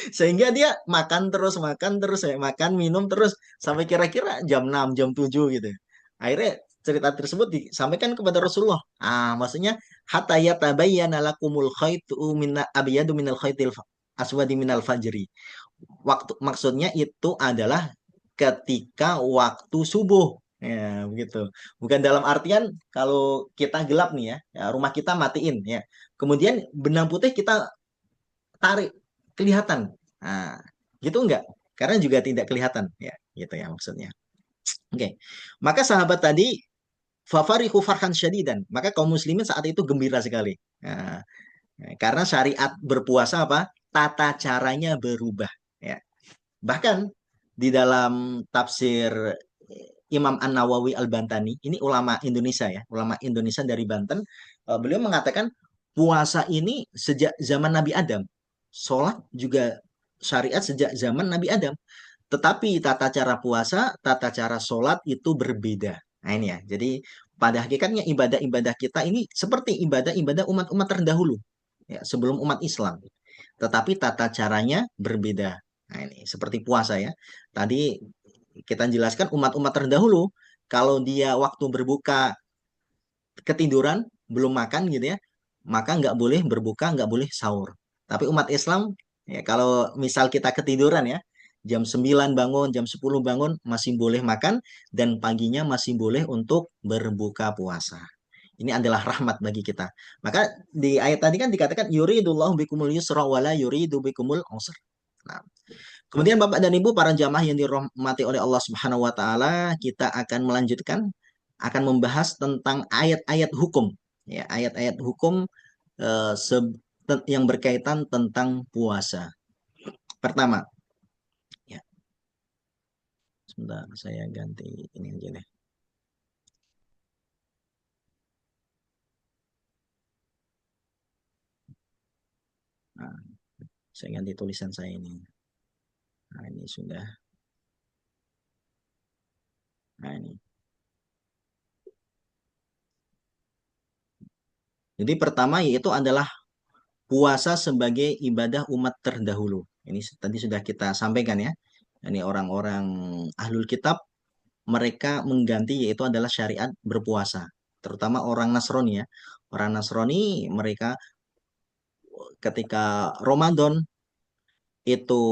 Sehingga dia makan terus ya, makan minum terus sampai kira-kira jam 6 jam 7 gitu. Akhirnya cerita tersebut disampaikan kepada Rasulullah. Maksudnya hatta yatabayyana lakumul khaitu min abyadu minal khaitil aswadi minal fajri. Waktu maksudnya itu adalah ketika waktu subuh. Ya, begitu. Bukan dalam artian kalau kita gelap nih ya, rumah kita matiin ya. Kemudian benang putih kita tarik kelihatan. Nah, gitu enggak? Karena juga tidak kelihatan ya, gitu ya maksudnya. Oke. Maka sahabat tadi fafarihu farhan syadidan. Maka kaum muslimin saat itu gembira sekali. Nah, karena syariat berpuasa apa? Tata caranya berubah ya. Bahkan di dalam tafsir Imam An-Nawawi Al-Bantani, ini ulama Indonesia ya, ulama Indonesia dari Banten, beliau mengatakan puasa ini sejak zaman Nabi Adam. Sholat juga syariat sejak zaman Nabi Adam. Tetapi tata cara puasa, tata cara sholat itu berbeda. Nah ini ya, jadi pada hakikatnya ibadah-ibadah kita ini seperti ibadah-ibadah umat-umat terdahulu, ya, sebelum umat Islam. Tetapi tata caranya berbeda. Nah ini seperti puasa ya. Tadi kita jelaskan umat-umat terdahulu, kalau dia waktu berbuka ketiduran, belum makan gitu ya, maka nggak boleh berbuka, nggak boleh sahur. Tapi umat Islam, ya kalau misal kita ketiduran ya, jam 9 bangun, jam 10 bangun, masih boleh makan, dan paginya masih boleh untuk berbuka puasa. Ini adalah rahmat bagi kita. Maka di ayat tadi kan dikatakan, yuridullahu bikumul yusra wala yuridu bikumul usra. Nah, kemudian Bapak dan Ibu para jamaah yang dirahmati oleh Allah Subhanahu wa taala, kita akan melanjutkan akan membahas tentang ayat-ayat hukum, ya, ayat-ayat hukum eh, se- yang berkaitan tentang puasa. Pertama, ya, sebentar saya ganti ini aja deh. Nah, saya ganti tulisan saya ini. Nah, ini sudah. Nah, ini. Jadi pertama yaitu adalah puasa sebagai ibadah umat terdahulu. Ini tadi sudah kita sampaikan ya. Ini orang-orang ahlul kitab mereka mengganti yaitu adalah syariat berpuasa. Terutama orang Nasrani ya. Orang Nasrani mereka ketika Ramadan itu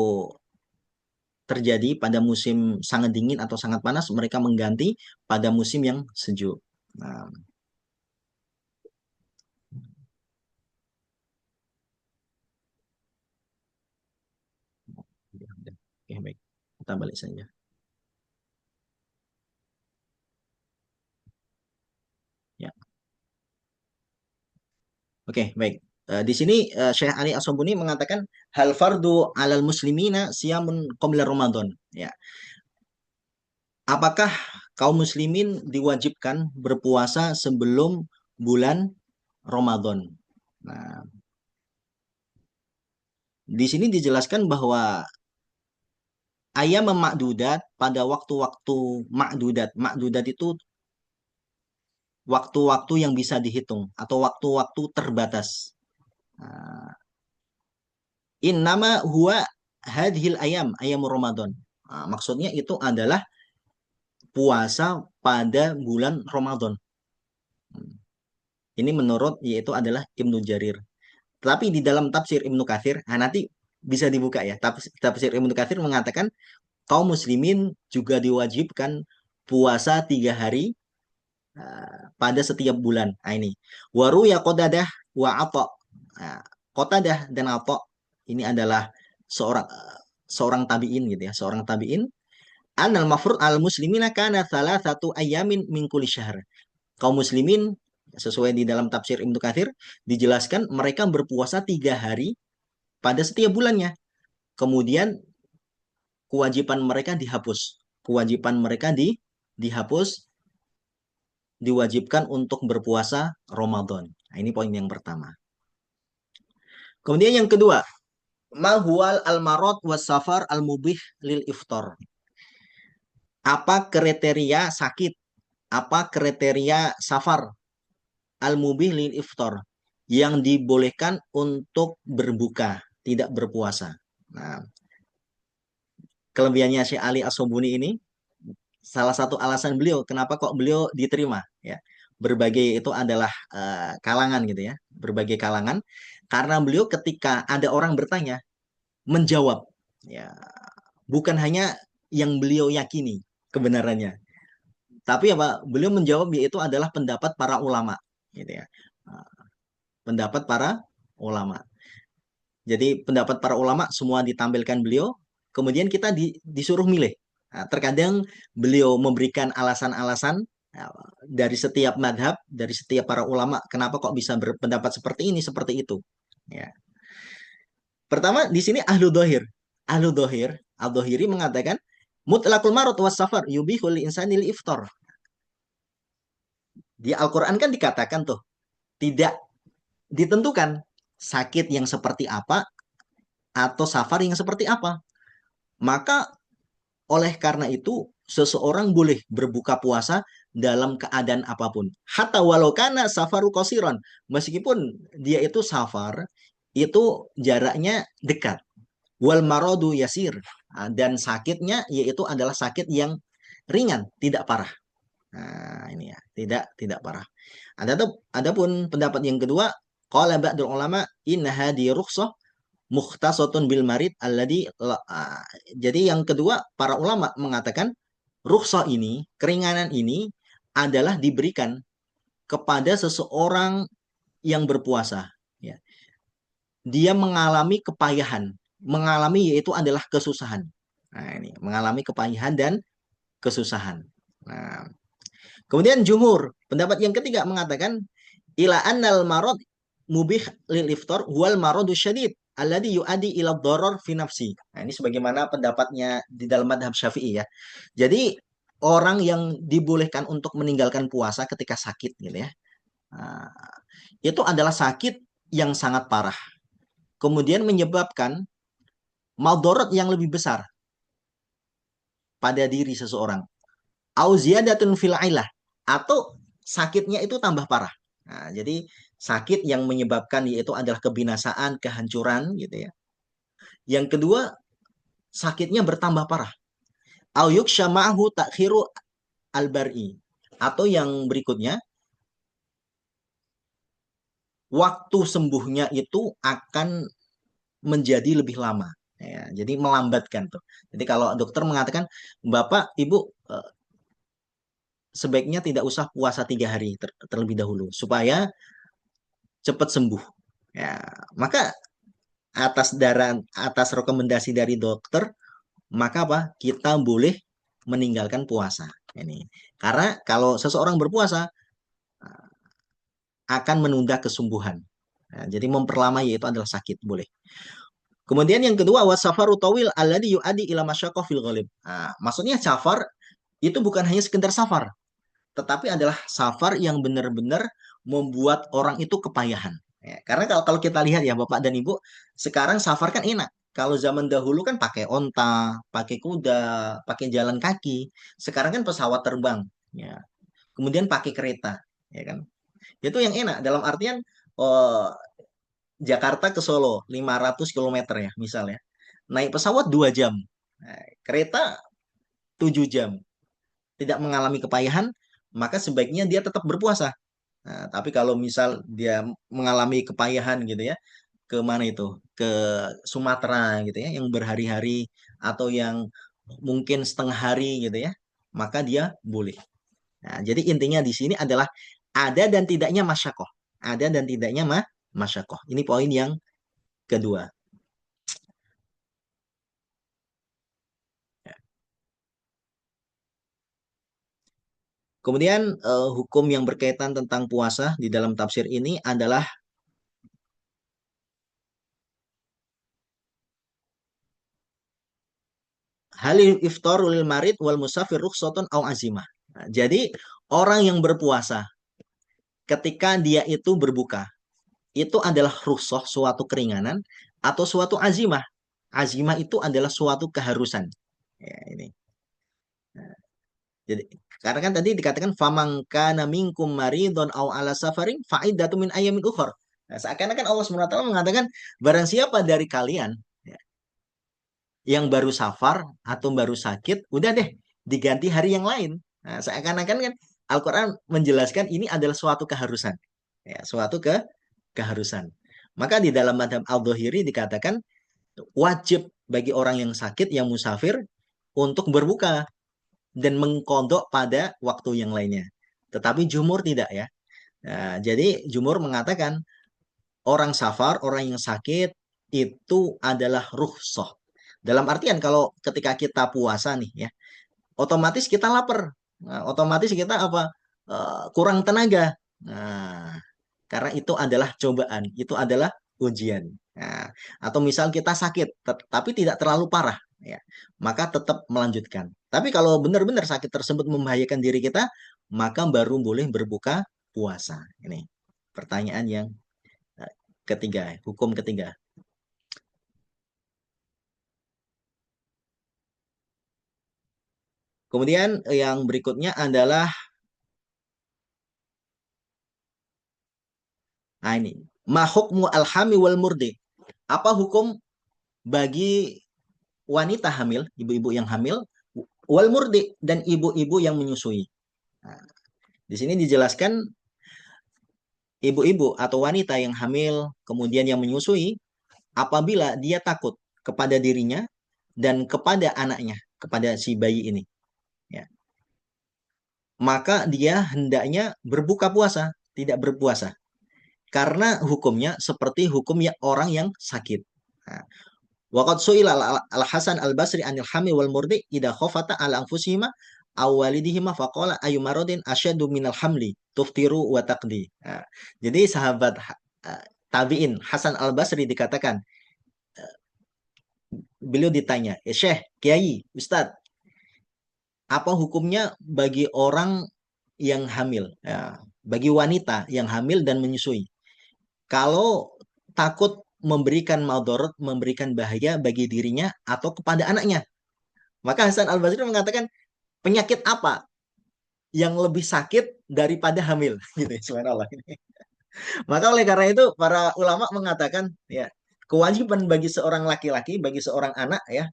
terjadi pada musim sangat dingin atau sangat panas, mereka mengganti pada musim yang sejuk. Nah, oke, baik. Kita balik saja. Ya. Oke, baik. Di sini Syekh Ali As-Sabuni mengatakan hal fardu alal muslimina siyamun qabla Ramadan. Ya. Apakah kaum muslimin diwajibkan berpuasa sebelum bulan Ramadan? Nah, di sini dijelaskan bahwa ayam makdudat pada waktu-waktu makdudat. Makdudat itu waktu-waktu yang bisa dihitung atau waktu-waktu terbatas. Nah, innama huwa hadhil ayam, ayam Ramadan. Nah, maksudnya itu adalah puasa pada bulan Ramadan. Hmm. Ini menurut yaitu adalah Ibnu Jarir. Tapi di dalam tafsir Ibnu Katsir, nah nanti bisa dibuka ya. Tafsir Ibnu Katsir mengatakan kaum muslimin juga diwajibkan puasa 3 hari pada setiap bulan. Nah, ini waru ya Qatadah wa Atha. Nah, Qatadah dan Atha ini adalah seorang tabiin gitu ya, seorang tabiin. Anal mafrud al muslimina kana salah satu ayamin min kulli syahr. Kaum muslimin sesuai di dalam tafsir Ibnu Katsir dijelaskan mereka berpuasa 3 hari pada setiap bulannya. Kemudian kewajiban mereka dihapus. Kewajiban mereka dihapus, diwajibkan untuk berpuasa Ramadan. Nah, ini poin yang pertama. Kemudian yang kedua, mahwal al-marad was safar al-mubih lil iftar. Apa kriteria sakit? Apa kriteria safar al-mubih lil iftar yang dibolehkan untuk berbuka, tidak berpuasa? Nah, kelebihannya Syekh Ali As-Sobuni ini salah satu alasan beliau kenapa kok beliau diterima ya. Berbagai itu adalah kalangan gitu ya, berbagai kalangan karena beliau ketika ada orang bertanya menjawab ya, bukan hanya yang beliau yakini kebenarannya, tapi apa beliau menjawab yaitu adalah pendapat para ulama gitu ya. Pendapat para ulama. Jadi pendapat para ulama semua ditampilkan beliau, kemudian kita disuruh milih. Nah, terkadang beliau memberikan alasan-alasan ya, dari setiap madhab, dari setiap para ulama, kenapa kok bisa berpendapat seperti ini, seperti itu. Ya. Pertama di sini ahlu dohir. Ahlu dohir, al-dohiri mengatakan, mutlakul marut was safar yubihul insanil iftar. Di Al-Quran kan dikatakan tuh, tidak ditentukan sakit yang seperti apa atau safar yang seperti apa. Maka oleh karena itu seseorang boleh berbuka puasa dalam keadaan apapun. Hatta walau kana safaru qasiran, meskipun dia itu safar itu jaraknya dekat. Wal maradu yasir, dan sakitnya yaitu adalah sakit yang ringan, tidak parah. Nah, ini ya, tidak parah. Adapun pendapat yang kedua, qala ba'dul ulama inna hadi rukhsah mukhtasatun bil marid jadi yang kedua para ulama mengatakan rukhsah ini, keringanan ini adalah diberikan kepada seseorang yang berpuasa, ya. Dia mengalami kepayahan, mengalami yaitu adalah kesusahan. Nah, ini mengalami kepayahan dan kesusahan. Nah, kemudian jumhur, pendapat yang ketiga mengatakan ila annal marad mubih lil iftar wal maradu syadid alladhi yuadi ila dharar fi nafsi. Nah, ini sebagaimana pendapatnya di dalam madhab Syafi'i ya. Jadi orang yang dibolehkan untuk meninggalkan puasa ketika sakit gitu ya. Nah, itu adalah sakit yang sangat parah. Kemudian menyebabkan madarat yang lebih besar pada diri seseorang. Au ziyadatun fil ailah, atau sakitnya itu tambah parah. Nah, jadi sakit yang menyebabkan yaitu adalah kebinasaan, kehancuran gitu ya. Yang kedua, sakitnya bertambah parah. Au yuksha ma'ahu takhiru al-bar'i. Atau yang berikutnya, waktu sembuhnya itu akan menjadi lebih lama. Ya, jadi melambatkan tuh. Jadi kalau dokter mengatakan, Bapak, Ibu sebaiknya tidak usah puasa 3 hari terlebih dahulu supaya cepat sembuh. Ya, maka atas rekomendasi dari dokter, maka apa? Kita boleh meninggalkan puasa. Ini. Karena kalau seseorang berpuasa akan menunda kesembuhan. Nah, jadi memperlama yaitu adalah sakit, boleh. Kemudian yang kedua, wasafaru tawil alladhi yu'adi ila masyaqqah fil ghalib. Nah, maksudnya safar itu bukan hanya sekedar safar, tetapi adalah safar yang benar-benar membuat orang itu kepayahan. Ya, karena kalau kita lihat ya Bapak dan Ibu, sekarang safar kan enak. Kalau zaman dahulu kan pakai onta, pakai kuda, pakai jalan kaki. Sekarang kan pesawat terbang, ya. Kemudian pakai kereta, ya kan. Itu yang enak dalam artian oh, Jakarta ke Solo 500 kilometer ya misalnya. Naik pesawat 2 jam. Nah, kereta 7 jam. Tidak mengalami kepayahan, maka sebaiknya dia tetap berpuasa. Nah, tapi kalau misal dia mengalami kepayahan gitu ya, ke mana itu? Ke Sumatera gitu ya, yang berhari-hari atau yang mungkin setengah hari gitu ya, maka dia boleh. Nah, jadi intinya di sini adalah ada dan tidaknya masyakoh. Ada dan tidaknya masyakoh. Ini poin yang kedua. Kemudian hukum yang berkaitan tentang puasa di dalam tafsir ini adalah halil iftarul marid wal musafir rukhsatun au azimah. Nah, jadi orang yang berpuasa ketika dia itu berbuka itu adalah rukhsah, suatu keringanan atau suatu azimah. Azimah itu adalah suatu keharusan. Ya, ini. Nah, jadi karena kan tadi dikatakan famangka minkum maridon au ala safaring faidatu min ayamin ukhra. Nah, seakan-akan Allah SWT mengatakan barang siapa dari kalian ya, yang baru safar atau baru sakit, udah deh diganti hari yang lain. Nah, seakan-akan kan Al-Quran menjelaskan ini adalah suatu keharusan. Ya, suatu keharusan. Maka di dalam madhab Al-Dhahiri dikatakan wajib bagi orang yang sakit, yang musafir, untuk berbuka dan mengkodok pada waktu yang lainnya. Tetapi jumhur tidak ya. Nah, jadi jumhur mengatakan orang safar, orang yang sakit itu adalah rukhsah. Dalam artian kalau ketika kita puasa nih ya, otomatis kita lapar. Nah, otomatis kita apa? Kurang tenaga. Nah, karena itu adalah cobaan, itu adalah ujian. Nah, atau misal kita sakit, tapi tidak terlalu parah, ya, maka tetap melanjutkan. Tapi kalau benar-benar sakit tersebut membahayakan diri kita, maka baru boleh berbuka puasa. Ini pertanyaan yang ketiga, hukum ketiga. Kemudian yang berikutnya adalah, nah ini, ma hukmu al-hami wal murdi. Apa hukum bagi wanita hamil, ibu-ibu yang hamil, wal murdi, dan ibu-ibu yang menyusui. Nah, di sini dijelaskan ibu-ibu atau wanita yang hamil kemudian yang menyusui, apabila dia takut kepada dirinya dan kepada anaknya, kepada si bayi ini, ya, maka dia hendaknya berbuka puasa, tidak berpuasa. Karena hukumnya seperti hukum orang yang sakit. Nah, waqad su'ila al-Hasan al-Basri anil hamil wal murdi idza khafata ala anfusihima aw walidihima faqala ayu maradin asyaddu minal hamli tuftiru wa taqdi. Nah, jadi sahabat tabi'in Hasan al-Basri dikatakan, beliau ditanya, Syekh, Kiai, Ustadz, apa hukumnya bagi orang yang hamil, ya, bagi wanita yang hamil dan menyusui, kalau takut memberikan madarat, memberikan bahaya bagi dirinya atau kepada anaknya? Maka Hasan Al-Basri mengatakan, penyakit apa yang lebih sakit daripada hamil? Gitu, subhanallah. Maka oleh karena itu para ulama mengatakan, ya, kewajiban bagi seorang laki-laki, bagi seorang anak, ya,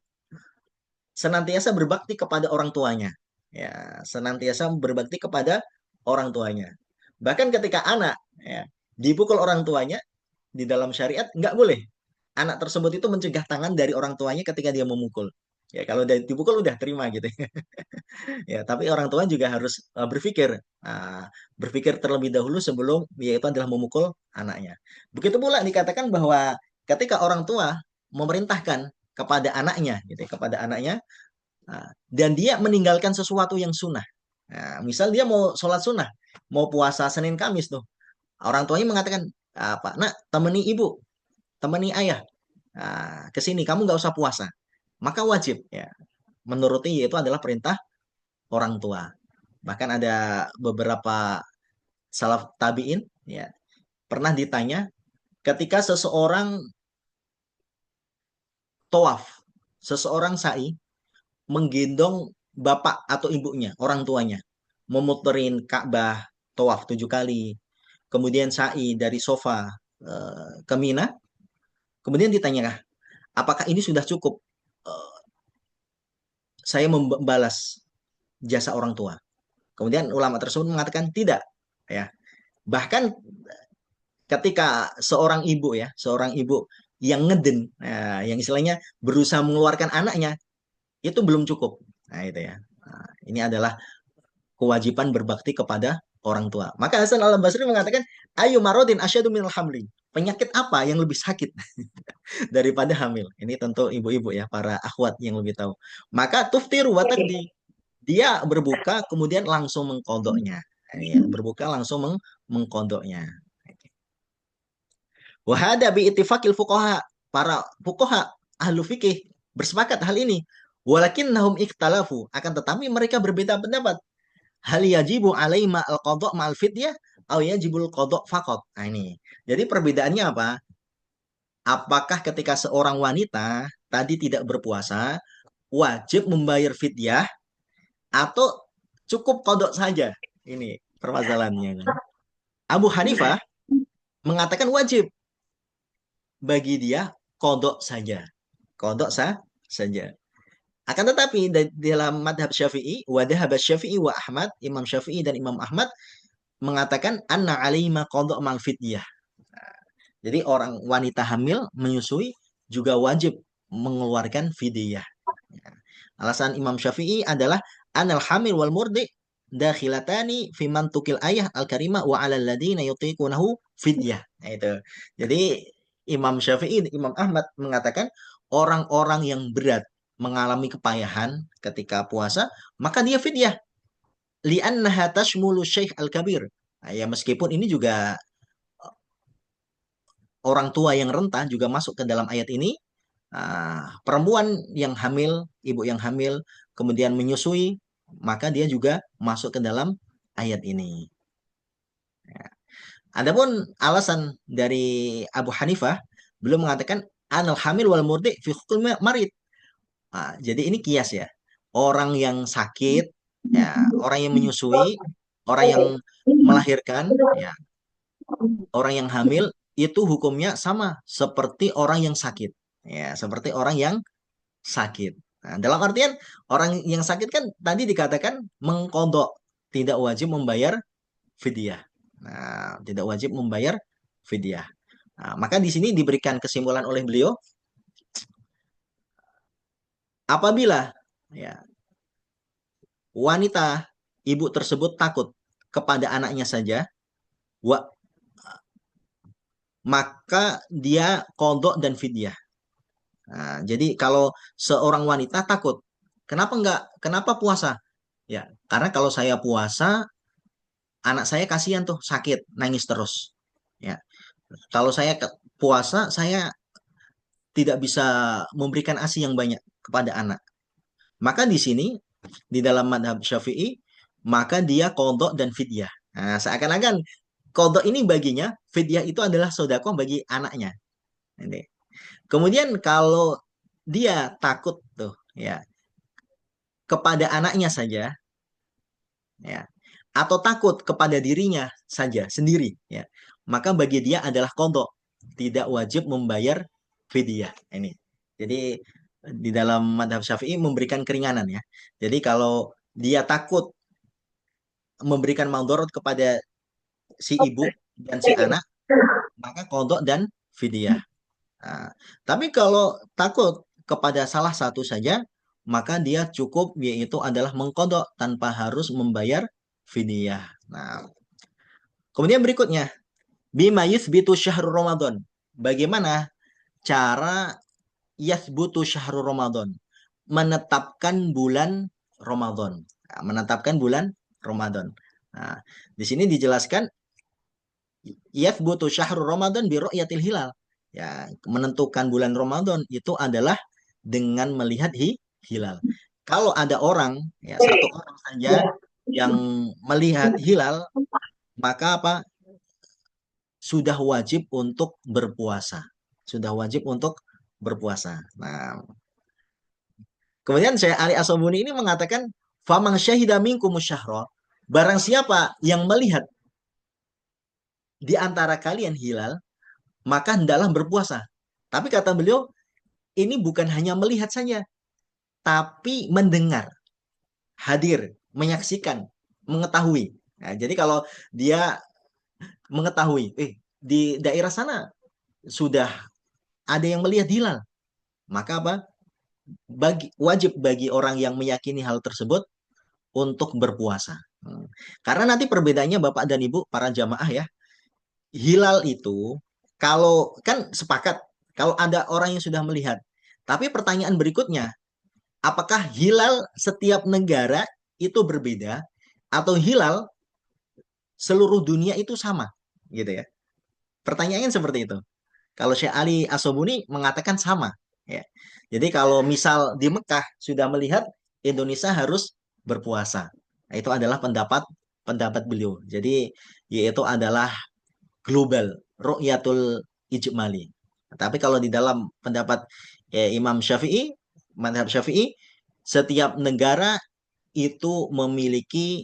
senantiasa berbakti kepada orang tuanya. Ya, senantiasa berbakti kepada orang tuanya. Bahkan ketika anak, ya, dipukul orang tuanya, di dalam syariat nggak boleh anak tersebut itu mencegah tangan dari orang tuanya ketika dia memukul. Ya, kalau dia dipukul udah terima gitu. Ya, tapi orang tua juga harus berpikir terlebih dahulu sebelum yaitu adalah memukul anaknya. Begitu pula dikatakan bahwa ketika orang tua memerintahkan kepada anaknya, gitu, kepada anaknya, dan dia meninggalkan sesuatu yang sunnah. Nah, misal dia mau sholat sunnah, mau puasa Senin Kamis tuh, orang tuanya mengatakan, apa, nak, temani ibu, temani ayah, ke sini, kamu nggak usah puasa. Maka wajib, ya, menuruti, yaitu adalah perintah orang tua. Bahkan ada beberapa salaf tabi'in, ya, pernah ditanya ketika seseorang tawaf, seseorang sa'i menggendong bapak atau ibunya, orang tuanya, memuterin Ka'bah, tawaf 7 kali, kemudian sa'i dari sofa ke Mina, kemudian ditanya, apakah ini sudah cukup saya membalas jasa orang tua? Kemudian ulama tersebut mengatakan tidak, ya. Bahkan ketika seorang ibu, ya, seorang ibu yang ngeden, yang istilahnya berusaha mengeluarkan anaknya, itu belum cukup. Nah, itu ya. Nah, ini adalah kewajiban berbakti kepada orang tua. Maka Hasan Al-Basri mengatakan, ayu marodin asyadu minal hamli. Penyakit apa yang lebih sakit daripada hamil? Ini tentu ibu-ibu, ya, para akhwat yang lebih tahu. Maka tuftiru wa taqdi. Dia berbuka kemudian langsung mengkodoknya. Ya, berbuka langsung mengkodoknya. Wahada bi ittifaqil fuqaha. Para fuqaha ahlu fikih bersepakat hal ini. Walakinnahum ikhtalafu. Akan tetapi mereka berbeda pendapat. Hal yajibu alaihima al-qadha' ma'al fidyah atau yajibul qadha' faqat. Nah, ini. Jadi perbedaannya apa? Apakah ketika seorang wanita tadi tidak berpuasa wajib membayar fidyah atau cukup qadha' saja? Ini permasalahannya. Abu Hanifah mengatakan wajib bagi dia qadha' saja. Qadha' saja. Akan tetapi dalam madhab Syafi'i, wadhab Syafi'i wa Ahmad, Imam Syafi'i dan Imam Ahmad mengatakan anna alaihima qadha' mal fidyah. Jadi orang wanita hamil menyusui juga wajib mengeluarkan fidyah. Alasan Imam Syafi'i adalah anal hamil wal murdi dakhilatani fi mantukil ayah al-karimah wa 'alal ladina yutiqunahu fidyah. Nah, itu. Jadi Imam Syafi'i, Imam Ahmad mengatakan orang-orang yang berat mengalami kepayahan ketika puasa, maka dia fidyah. Li'annaha tashmulu syekh al-kabir. Nah, ya, meskipun ini juga orang tua yang renta juga masuk ke dalam ayat ini. Perempuan yang hamil, ibu yang hamil, kemudian menyusui, maka dia juga masuk ke dalam ayat ini. Ya. Adapun alasan dari Abu Hanifah, belum mengatakan anal hamil wal murdi fi hukmi marid. Jadi ini kias, ya. orang yang sakit, ya, orang yang menyusui, orang yang melahirkan, ya, orang yang hamil itu hukumnya sama seperti orang yang sakit. Ya, seperti orang yang sakit. Nah, dalam artian orang yang sakit kan tadi dikatakan mengkodok, tidak wajib membayar fidyah. Nah, tidak wajib membayar fidyah. Nah, maka di sini diberikan kesimpulan oleh beliau, apabila ya wanita ibu tersebut takut kepada anaknya saja, wa, maka dia kodok dan fidyah. Nah, jadi kalau seorang wanita takut, kenapa puasa? Ya, karena kalau saya puasa, anak saya kasihan tuh sakit, nangis terus. Ya, kalau saya puasa, saya tidak bisa memberikan ASI yang banyak kepada anak. Maka di sini di dalam madhab Syafi'i, maka dia kodok dan fidyah. Nah, seakan-akan kodok ini baginya, fidyah itu adalah sedekah bagi anaknya. Ini. Kemudian kalau dia takut tuh, ya, kepada anaknya saja, ya, atau takut kepada dirinya saja sendiri, ya, maka bagi dia adalah kodok, tidak wajib membayar fidyah. Ini. Jadi di dalam madhab Syafi'i memberikan keringanan, ya. Jadi kalau dia takut memberikan mandorot kepada si ibu dan si anak, maka kodok dan fidyah. Nah, tapi kalau takut kepada salah satu saja, maka dia cukup yaitu adalah mengkodok tanpa harus membayar fidyah. Nah, kemudian berikutnya, bima yuthbitu syahrul Ramadan. Bagaimana cara yathbutu syahrul Ramadan? Menetapkan bulan Ramadan. Nah, menetapkan bulan Ramadan. Nah, di sini dijelaskan yathbutu syahrul Ramadan bi ru'yatil hilal. Ya, menentukan bulan Ramadan itu adalah dengan melihat hilal. Kalau ada orang, ya satu orang saja yang melihat hilal, maka apa? Sudah wajib untuk berpuasa. Sudah wajib untuk berpuasa. Nah, kemudian saya Ali Asobuni ini mengatakan, "Famang syahida minkum syahra." Barang siapa yang melihat di antara kalian hilal, maka hendaklah berpuasa. Tapi kata beliau, ini bukan hanya melihat saja, tapi mendengar, hadir, menyaksikan, mengetahui. Nah, jadi kalau dia mengetahui, di daerah sana sudah ada yang melihat hilal, maka apa? Wajib bagi orang yang meyakini hal tersebut untuk berpuasa. Karena nanti perbedaannya Bapak dan Ibu para jamaah, ya, hilal itu kalau kan sepakat kalau ada orang yang sudah melihat. Tapi pertanyaan berikutnya, apakah hilal setiap negara itu berbeda atau hilal seluruh dunia itu sama? Gitu ya. Pertanyaannya seperti itu. Kalau Syekh Ali Asobuni mengatakan sama, ya. Jadi kalau misal di Mekah sudah melihat, Indonesia harus berpuasa. Nah, itu adalah pendapat pendapat beliau. Jadi yaitu adalah global, ru'yatul ijmali. Tapi kalau di dalam pendapat Imam Syafi'i, madhab Syafi'i, setiap negara itu memiliki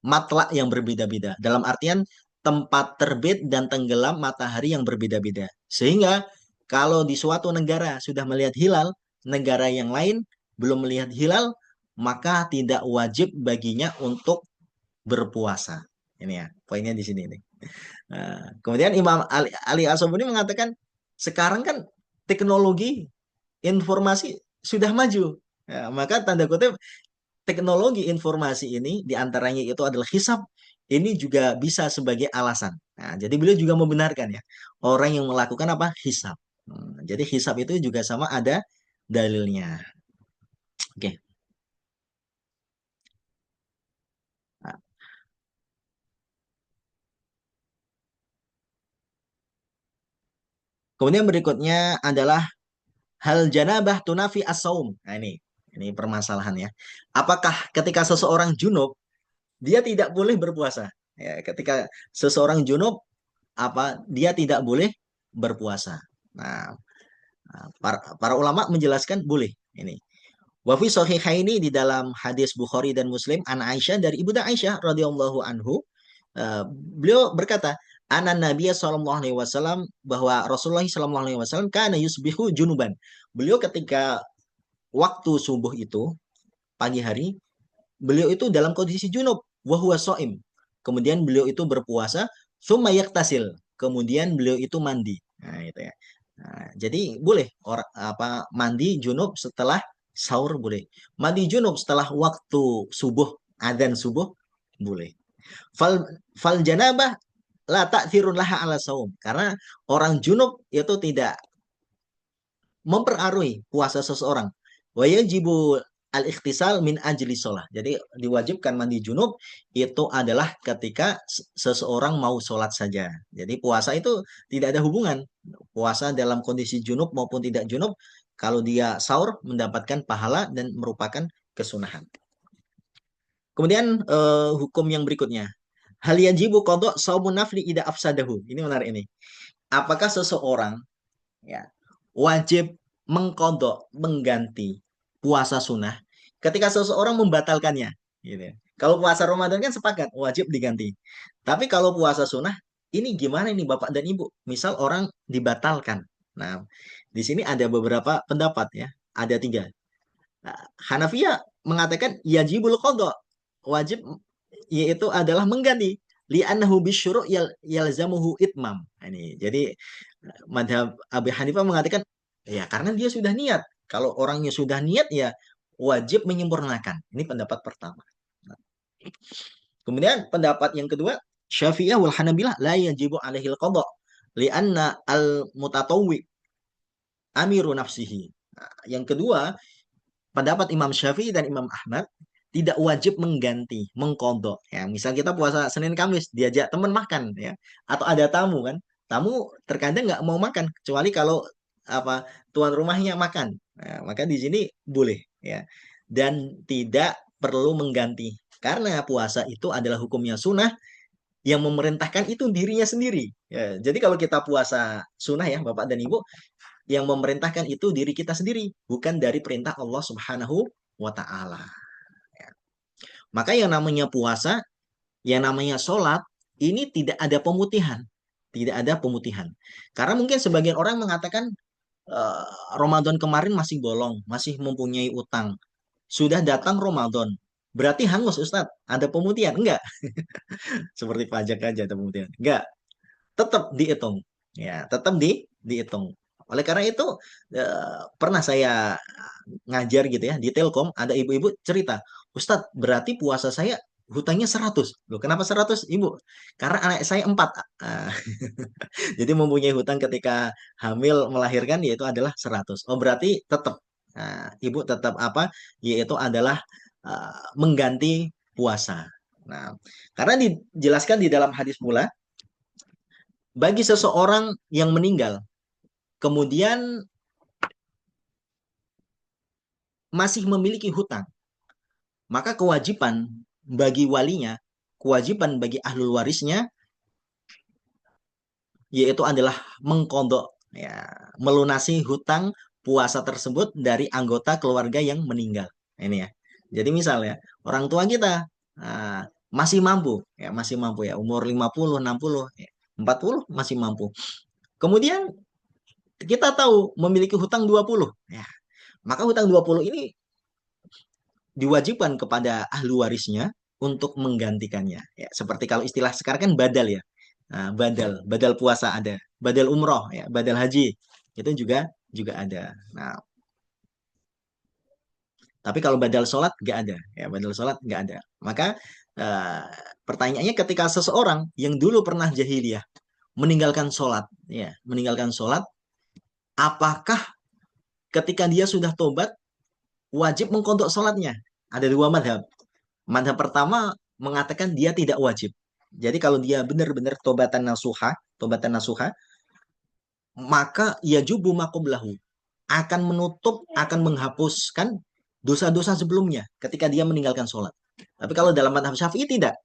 matlak yang berbeda-beda. Dalam artian tempat terbit dan tenggelam matahari yang berbeda-beda. Sehingga kalau di suatu negara sudah melihat hilal, negara yang lain belum melihat hilal, maka tidak wajib baginya untuk berpuasa. Ini ya, poinnya di sini nih. Nah, kemudian Imam Ali As-Sabuni mengatakan, sekarang kan teknologi informasi sudah maju. Ya, maka tanda kutip teknologi informasi ini diantaranya itu adalah hisab. Ini juga bisa sebagai alasan. Nah, jadi beliau juga membenarkan, ya, orang yang melakukan apa? Hisab. Jadi hisab itu juga sama ada dalilnya. Oke. Nah, kemudian berikutnya adalah hal janabah tunafi as-saum. Nah, ini permasalahan, ya. Apakah ketika seseorang junub dia tidak boleh berpuasa? Ya, ketika seseorang junub apa dia tidak boleh berpuasa. Nah, para ulama menjelaskan boleh ini. Wa fi sahihaini di dalam hadis Bukhari dan Muslim an Aisyah dari Ibunda Aisyah radhiyallahu anhu, beliau berkata, Ana Nabiya sallallahu alaihi wasallam, bahwa Rasulullah sallallahu alaihi wasallam kana yusbihu junuban. Beliau ketika waktu subuh itu pagi hari, beliau itu dalam kondisi junub, wa huwa shaim. Kemudian beliau itu berpuasa, tsumma yaktasil. Kemudian beliau itu mandi. Nah, itu ya. Nah, jadi boleh orang apa mandi junub setelah sahur boleh. Mandi junub setelah waktu subuh, adzan subuh boleh. Fal fal janabah la ta'thirun laha ala saum. Karena orang junub itu tidak mempengaruhi puasa seseorang. Wa yajibu al-ikhtisal min ajli sholat. Jadi diwajibkan mandi junub itu adalah ketika seseorang mau sholat saja. Jadi puasa itu tidak ada hubungan. Puasa dalam kondisi junub maupun tidak junub, kalau dia sahur mendapatkan pahala dan merupakan kesunahan. Kemudian hukum yang berikutnya. Hal yajibu qadha shaumun nafli ida afsadahu. Ini menarik ini. Apakah seseorang ya wajib mengkodok, mengganti puasa sunnah ketika seseorang membatalkannya, gitu ya. Kalau puasa Ramadan kan sepakat wajib diganti. Tapi kalau puasa sunnah ini gimana ini Bapak dan Ibu? Misal orang dibatalkan. Nah, di sini ada beberapa pendapat ya. Ada tiga. Nah, Hanafiyah mengatakan yajibul qadha, wajib yaitu adalah mengganti li'annahu bisyuru' yalzamuhu itmam. Nah, ini jadi madhab Abu Hanifah mengatakan ya karena dia sudah niat. Kalau orangnya sudah niat ya wajib menyempurnakan. Ini pendapat pertama. Nah, kemudian pendapat yang kedua, Syafi'iyah wal Hanabilah la yajibu alaihil qadha li'anna al mutatawwi amiru nafsihi. Nah, yang kedua, pendapat Imam Syafi'i dan Imam Ahmad tidak wajib mengganti, mengkodok. Ya, misal kita puasa Senin Kamis, diajak teman makan, ya, atau ada tamu kan, tamu terkadang nggak mau makan, kecuali kalau apa tuan rumahnya makan. Nah, maka di sini boleh, ya, dan tidak perlu mengganti, karena puasa itu adalah hukumnya sunnah, yang memerintahkan itu dirinya sendiri. Ya, jadi kalau kita puasa sunnah ya, Bapak dan Ibu, yang memerintahkan itu diri kita sendiri, bukan dari perintah Allah Subhanahu wa Ta'ala. Maka yang namanya puasa, yang namanya sholat, ini tidak ada pemutihan. Tidak ada pemutihan. Karena mungkin sebagian orang mengatakan eh, Ramadan kemarin masih bolong, masih mempunyai utang. Sudah datang Ramadan. Berarti hangus Ustadz, ada pemutihan? Enggak. Seperti pajak aja ada pemutihan. Enggak. Tetap dihitung. Ya, tetap dihitung. Oleh karena itu, pernah saya ngajar gitu ya, di Telkom, ada ibu-ibu cerita, Ustadz, berarti puasa saya hutangnya 100. Loh, kenapa 100, Ibu? Karena anak saya 4. Ah, jadi mempunyai hutang ketika hamil melahirkan yaitu adalah 100. Oh, berarti tetap. Nah, Ibu tetap apa? Yaitu adalah mengganti puasa. Nah, karena dijelaskan di dalam hadis pula, bagi seseorang yang meninggal, kemudian masih memiliki hutang, maka kewajiban bagi walinya, kewajiban bagi ahlul warisnya, yaitu adalah mengkodok, ya, melunasi hutang puasa tersebut dari anggota keluarga yang meninggal. Ini ya. Jadi misalnya orang tua kita masih mampu, ya masih mampu ya, umur 50, 60, ya, 40 masih mampu. Kemudian kita tahu memiliki hutang 20, ya. Maka hutang 20 ini diwajibkan kepada ahli warisnya untuk menggantikannya. Ya, seperti kalau istilah sekarang kan badal ya. Nah, badal puasa ada, badal umroh ya, badal haji itu juga ada. Nah, tapi kalau badal sholat nggak ada, ya badal sholat nggak ada. Maka eh, pertanyaannya ketika seseorang yang dulu pernah jahiliyah meninggalkan sholat, ya meninggalkan sholat, apakah ketika dia sudah tobat wajib mengkodok sholatnya? Ada dua madhab. Madhab pertama mengatakan dia tidak wajib. Jadi kalau dia benar-benar tobatan nasuha, maka ya jubu makoblahu akan menutup, akan menghapuskan dosa-dosa sebelumnya ketika dia meninggalkan sholat. Tapi kalau dalam madhab syafi'i tidak.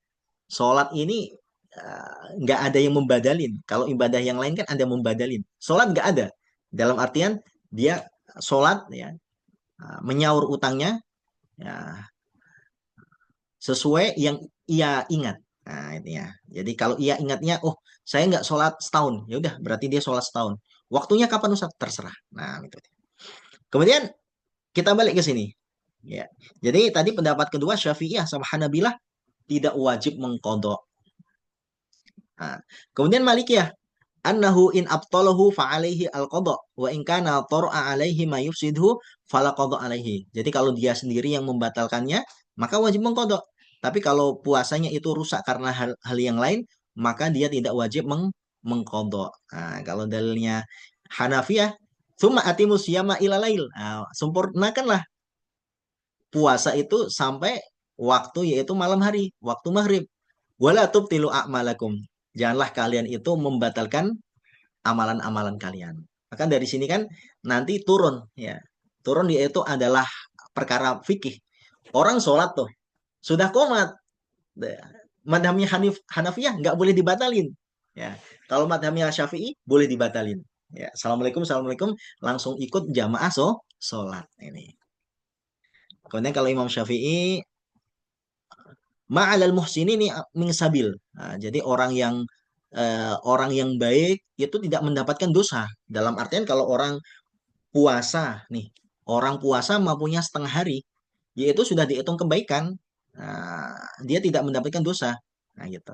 Sholat ini nggak ada yang membadalin. Kalau ibadah yang lain kan ada membadalin. Sholat nggak ada. Dalam artian dia sholat ya menyaur utangnya ya, sesuai yang ia ingat. Nah, itu ya. Jadi kalau ia ingatnya, oh saya nggak sholat setahun, ya udah berarti dia sholat setahun. Waktunya kapan Ustaz? Terserah. Nah, itu. Kemudian kita balik ke sini. Ya. Jadi tadi pendapat kedua Syafi'iyah sama Hanabilah tidak wajib mengkodok. Nah, kemudian Malikiyah annahu in abtalahu fa'alaihi al-qada wa in kana tar'a alaihi ma yufsidhu fala qada alaihi. Jadi kalau dia sendiri yang membatalkannya, maka wajib mengkodok. Tapi kalau puasanya itu rusak karena hal yang lain, maka dia tidak wajib mengkodok. Nah, kalau dalilnya Hanafiyah, summa atimus siyama ila lail. Nah, sempurnakanlah puasa itu sampai waktu yaitu malam hari, waktu maghrib. Wala tubtilu a'malakum. Janganlah kalian itu membatalkan amalan-amalan kalian. Maka dari sini kan nanti turun ya. Turun yaitu adalah perkara fikih. Orang sholat tuh sudah komat. Madhabnya Hanafiyah nggak boleh dibatalin. Ya. Kalau madhabnya Syafi'i boleh dibatalin. Ya. Assalamualaikum, assalamualaikum, langsung ikut jamaah sholat ini. Kemudian kalau Imam Syafi'i ma'alal muhsini ini min sabil. Nah, jadi orang yang baik itu tidak mendapatkan dosa. Dalam artian kalau orang puasa nih, orang puasa mampunya setengah hari, yaitu sudah dihitung kebaikan. Nah, dia tidak mendapatkan dosa. Nah, gitu.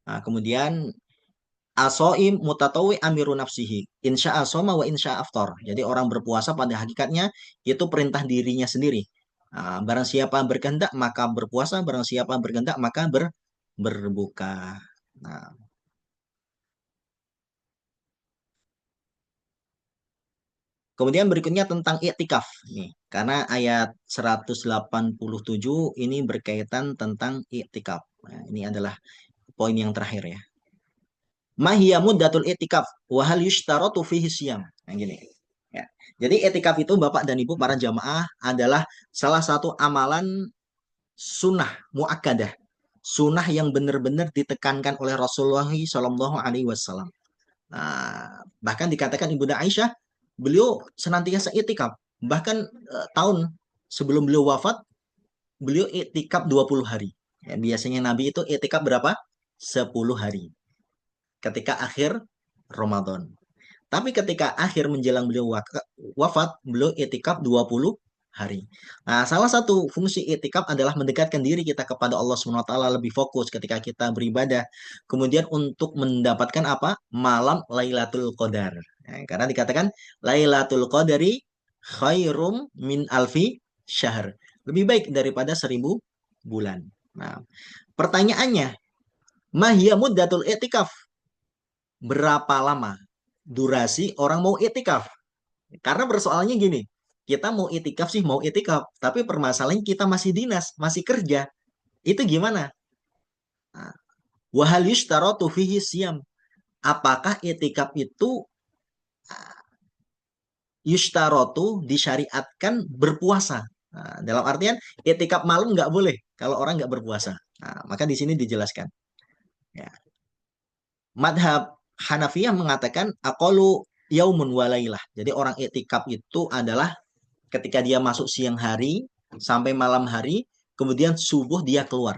Nah, kemudian asoim mutatawi amiru nafsihi. Insya asoma wa insya aftar. Jadi orang berpuasa pada hakikatnya itu perintah dirinya sendiri. Nah, barang siapa berkehendak maka berpuasa, barang siapa berkehendak maka berbuka. Nah, kemudian berikutnya tentang iktikaf nih. Karena ayat 187 ini berkaitan tentang iktikaf. Nah, ini adalah poin yang terakhir ya. Mahiyya muddatul i'tikaf wa hal yushtaratu fihi siyam. Nah, gini. Ya. Jadi i'tikaf itu Bapak dan Ibu para jamaah adalah salah satu amalan sunnah muakkadah. Sunnah yang benar-benar ditekankan oleh Rasulullah Shallallahu Alaihi Wasallam. Nah, bahkan dikatakan Ibunda Aisyah, beliau senantiasa i'tikaf. Bahkan tahun sebelum beliau wafat, beliau i'tikaf 20 hari. Ya, biasanya Nabi itu i'tikaf berapa? 10 hari ketika akhir Ramadan. Tapi ketika akhir menjelang beliau wafat, beliau itikaf 20 hari. Nah, salah satu fungsi itikaf adalah mendekatkan diri kita kepada Allah Subhanahu wa taala lebih fokus ketika kita beribadah. Kemudian untuk mendapatkan apa? Malam Lailatul Qadar. Nah, karena dikatakan Lailatul Qadari khairum min alfi syahr. Lebih baik daripada 1000 bulan. Nah, pertanyaannya, mahiyya muddatul i'tikaf? Berapa lama durasi orang mau itikaf? Karena persoalannya gini, kita mau itikaf sih mau itikaf, tapi permasalahannya kita masih dinas, masih kerja. Itu gimana? Nah, wahal yushtaratu fihi siyam. Apakah itikaf itu yushtaratu disyariatkan berpuasa? Nah, dalam artian itikaf malam nggak boleh kalau orang nggak berpuasa. Nah, maka di sini dijelaskan. Ya. Madhab Hanafiyah mengatakan aqallu yaumun walailah. Jadi orang iktikaf itu adalah ketika dia masuk siang hari sampai malam hari, kemudian subuh dia keluar.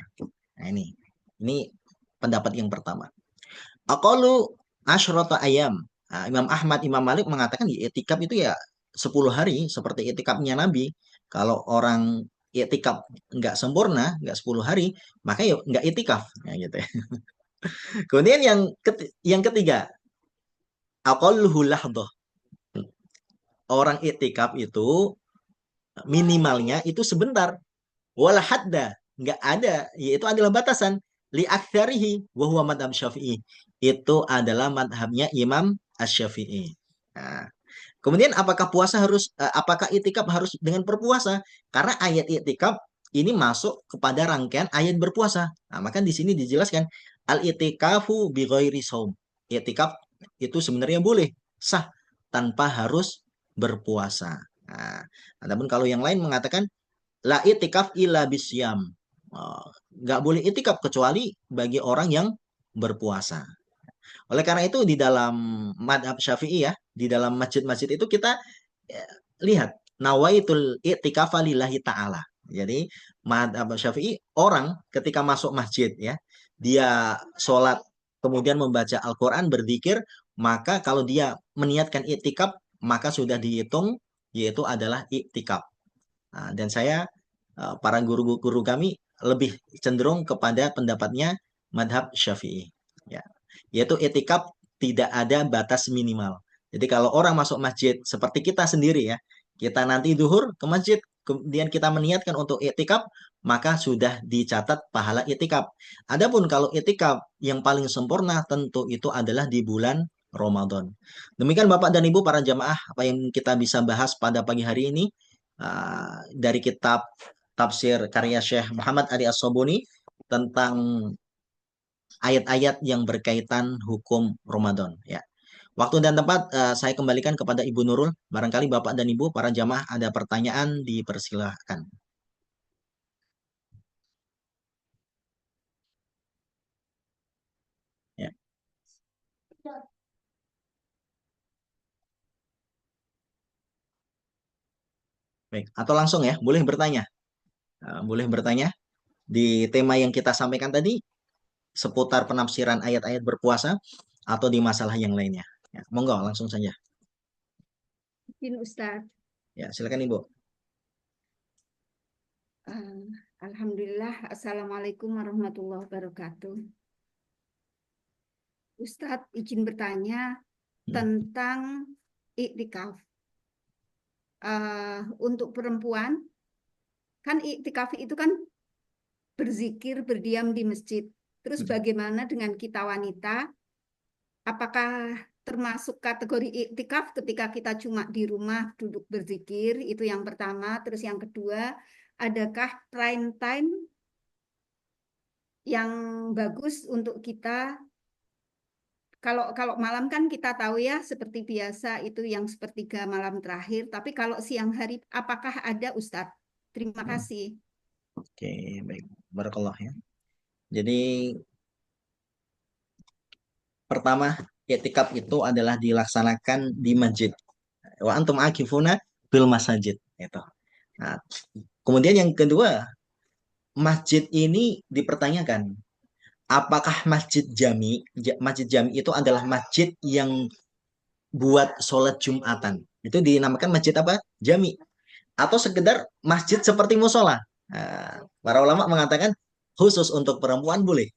Nah, ini pendapat yang pertama. Aqallu asyrata ayam. Nah, Imam Ahmad, Imam Malik mengatakan ya, iktikaf itu ya 10 hari seperti iktikafnya Nabi. Kalau orang iktikaf nggak sempurna, nggak 10 hari, maka ya nggak iktikaf. Nah, gitu ya. Kemudian yang ketiga, aqalluhu lahdoh. Orang iktikaf itu minimalnya itu sebentar. Wala hadda, nggak ada, yaitu adalah batasan. Li aktsarihi wa huwa madhab Syafi'i. Itu adalah madhabnya Imam Asy-Syafi'i. Nah, kemudian apakah iktikaf harus dengan berpuasa? Karena ayat iktikaf ini masuk kepada rangkaian ayat berpuasa. Nah, maka di sini dijelaskan al-i'tikafu bi ghairi shaum. I'tikaf itu sebenarnya boleh sah tanpa harus berpuasa. Nah, adapun kalau yang lain mengatakan la i'tikaf illa bisyam. Nggak boleh i'tikaf kecuali bagi orang yang berpuasa. Oleh karena itu di dalam madhab Syafi'i ya, di dalam masjid-masjid itu kita Ya, lihat, nawaitul i'tikafa lillahi ta'ala. Jadi madhab Syafi'i, orang ketika masuk masjid ya, dia sholat kemudian membaca Al-Quran, berzikir, maka kalau dia meniatkan i'tikaf maka sudah dihitung yaitu adalah i'tikaf. Nah, dan saya para guru-guru kami lebih cenderung kepada pendapatnya madhab Syafi'i. Ya, yaitu i'tikaf tidak ada batas minimal. Jadi kalau orang masuk masjid seperti kita sendiri ya, kita nanti duhur ke masjid, kemudian kita meniatkan untuk i'tikaf, maka sudah dicatat pahala i'tikaf. Adapun kalau i'tikaf yang paling sempurna tentu itu adalah di bulan Ramadan. Demikian Bapak dan Ibu para jamaah, apa yang kita bisa bahas pada pagi hari ini dari kitab tafsir karya Syekh Muhammad Ali As-Sobuni tentang ayat-ayat yang berkaitan hukum Ramadan ya. Waktu dan tempat saya kembalikan kepada Ibu Nurul. Barangkali Bapak dan Ibu para jamaah ada pertanyaan, dipersilahkan. Ya, baik. Atau langsung ya, boleh bertanya. Boleh bertanya di tema yang kita sampaikan tadi seputar penafsiran ayat-ayat berpuasa atau di masalah yang lainnya. Ya, monggo langsung saja. Izin Ustadz. Ya, silakan Ibu. Alhamdulillah. Assalamualaikum warahmatullahi wabarakatuh. Ustadz izin bertanya tentang iktikaf. Untuk perempuan, kan iktikaf itu kan berzikir, berdiam di masjid. Terus bagaimana dengan kita wanita? Apakah termasuk kategori iktikaf ketika kita cuma di rumah duduk berzikir? Itu yang pertama. Terus yang kedua, adakah prime time yang bagus untuk kita? Kalau malam kan kita tahu ya seperti biasa itu yang sepertiga malam terakhir. Tapi kalau siang hari apakah ada Ustadz? Terima kasih. Oke, baik. Barakallah ya. Jadi pertama, i'tikaf itu adalah dilaksanakan di masjid. Wa antum akifuna bil masajid itu. Nah, kemudian yang kedua, masjid ini dipertanyakan, apakah masjid jami itu adalah masjid yang buat sholat Jumatan. Itu dinamakan masjid apa? Jami. Atau sekedar masjid seperti musola. Nah, para ulama mengatakan khusus untuk perempuan boleh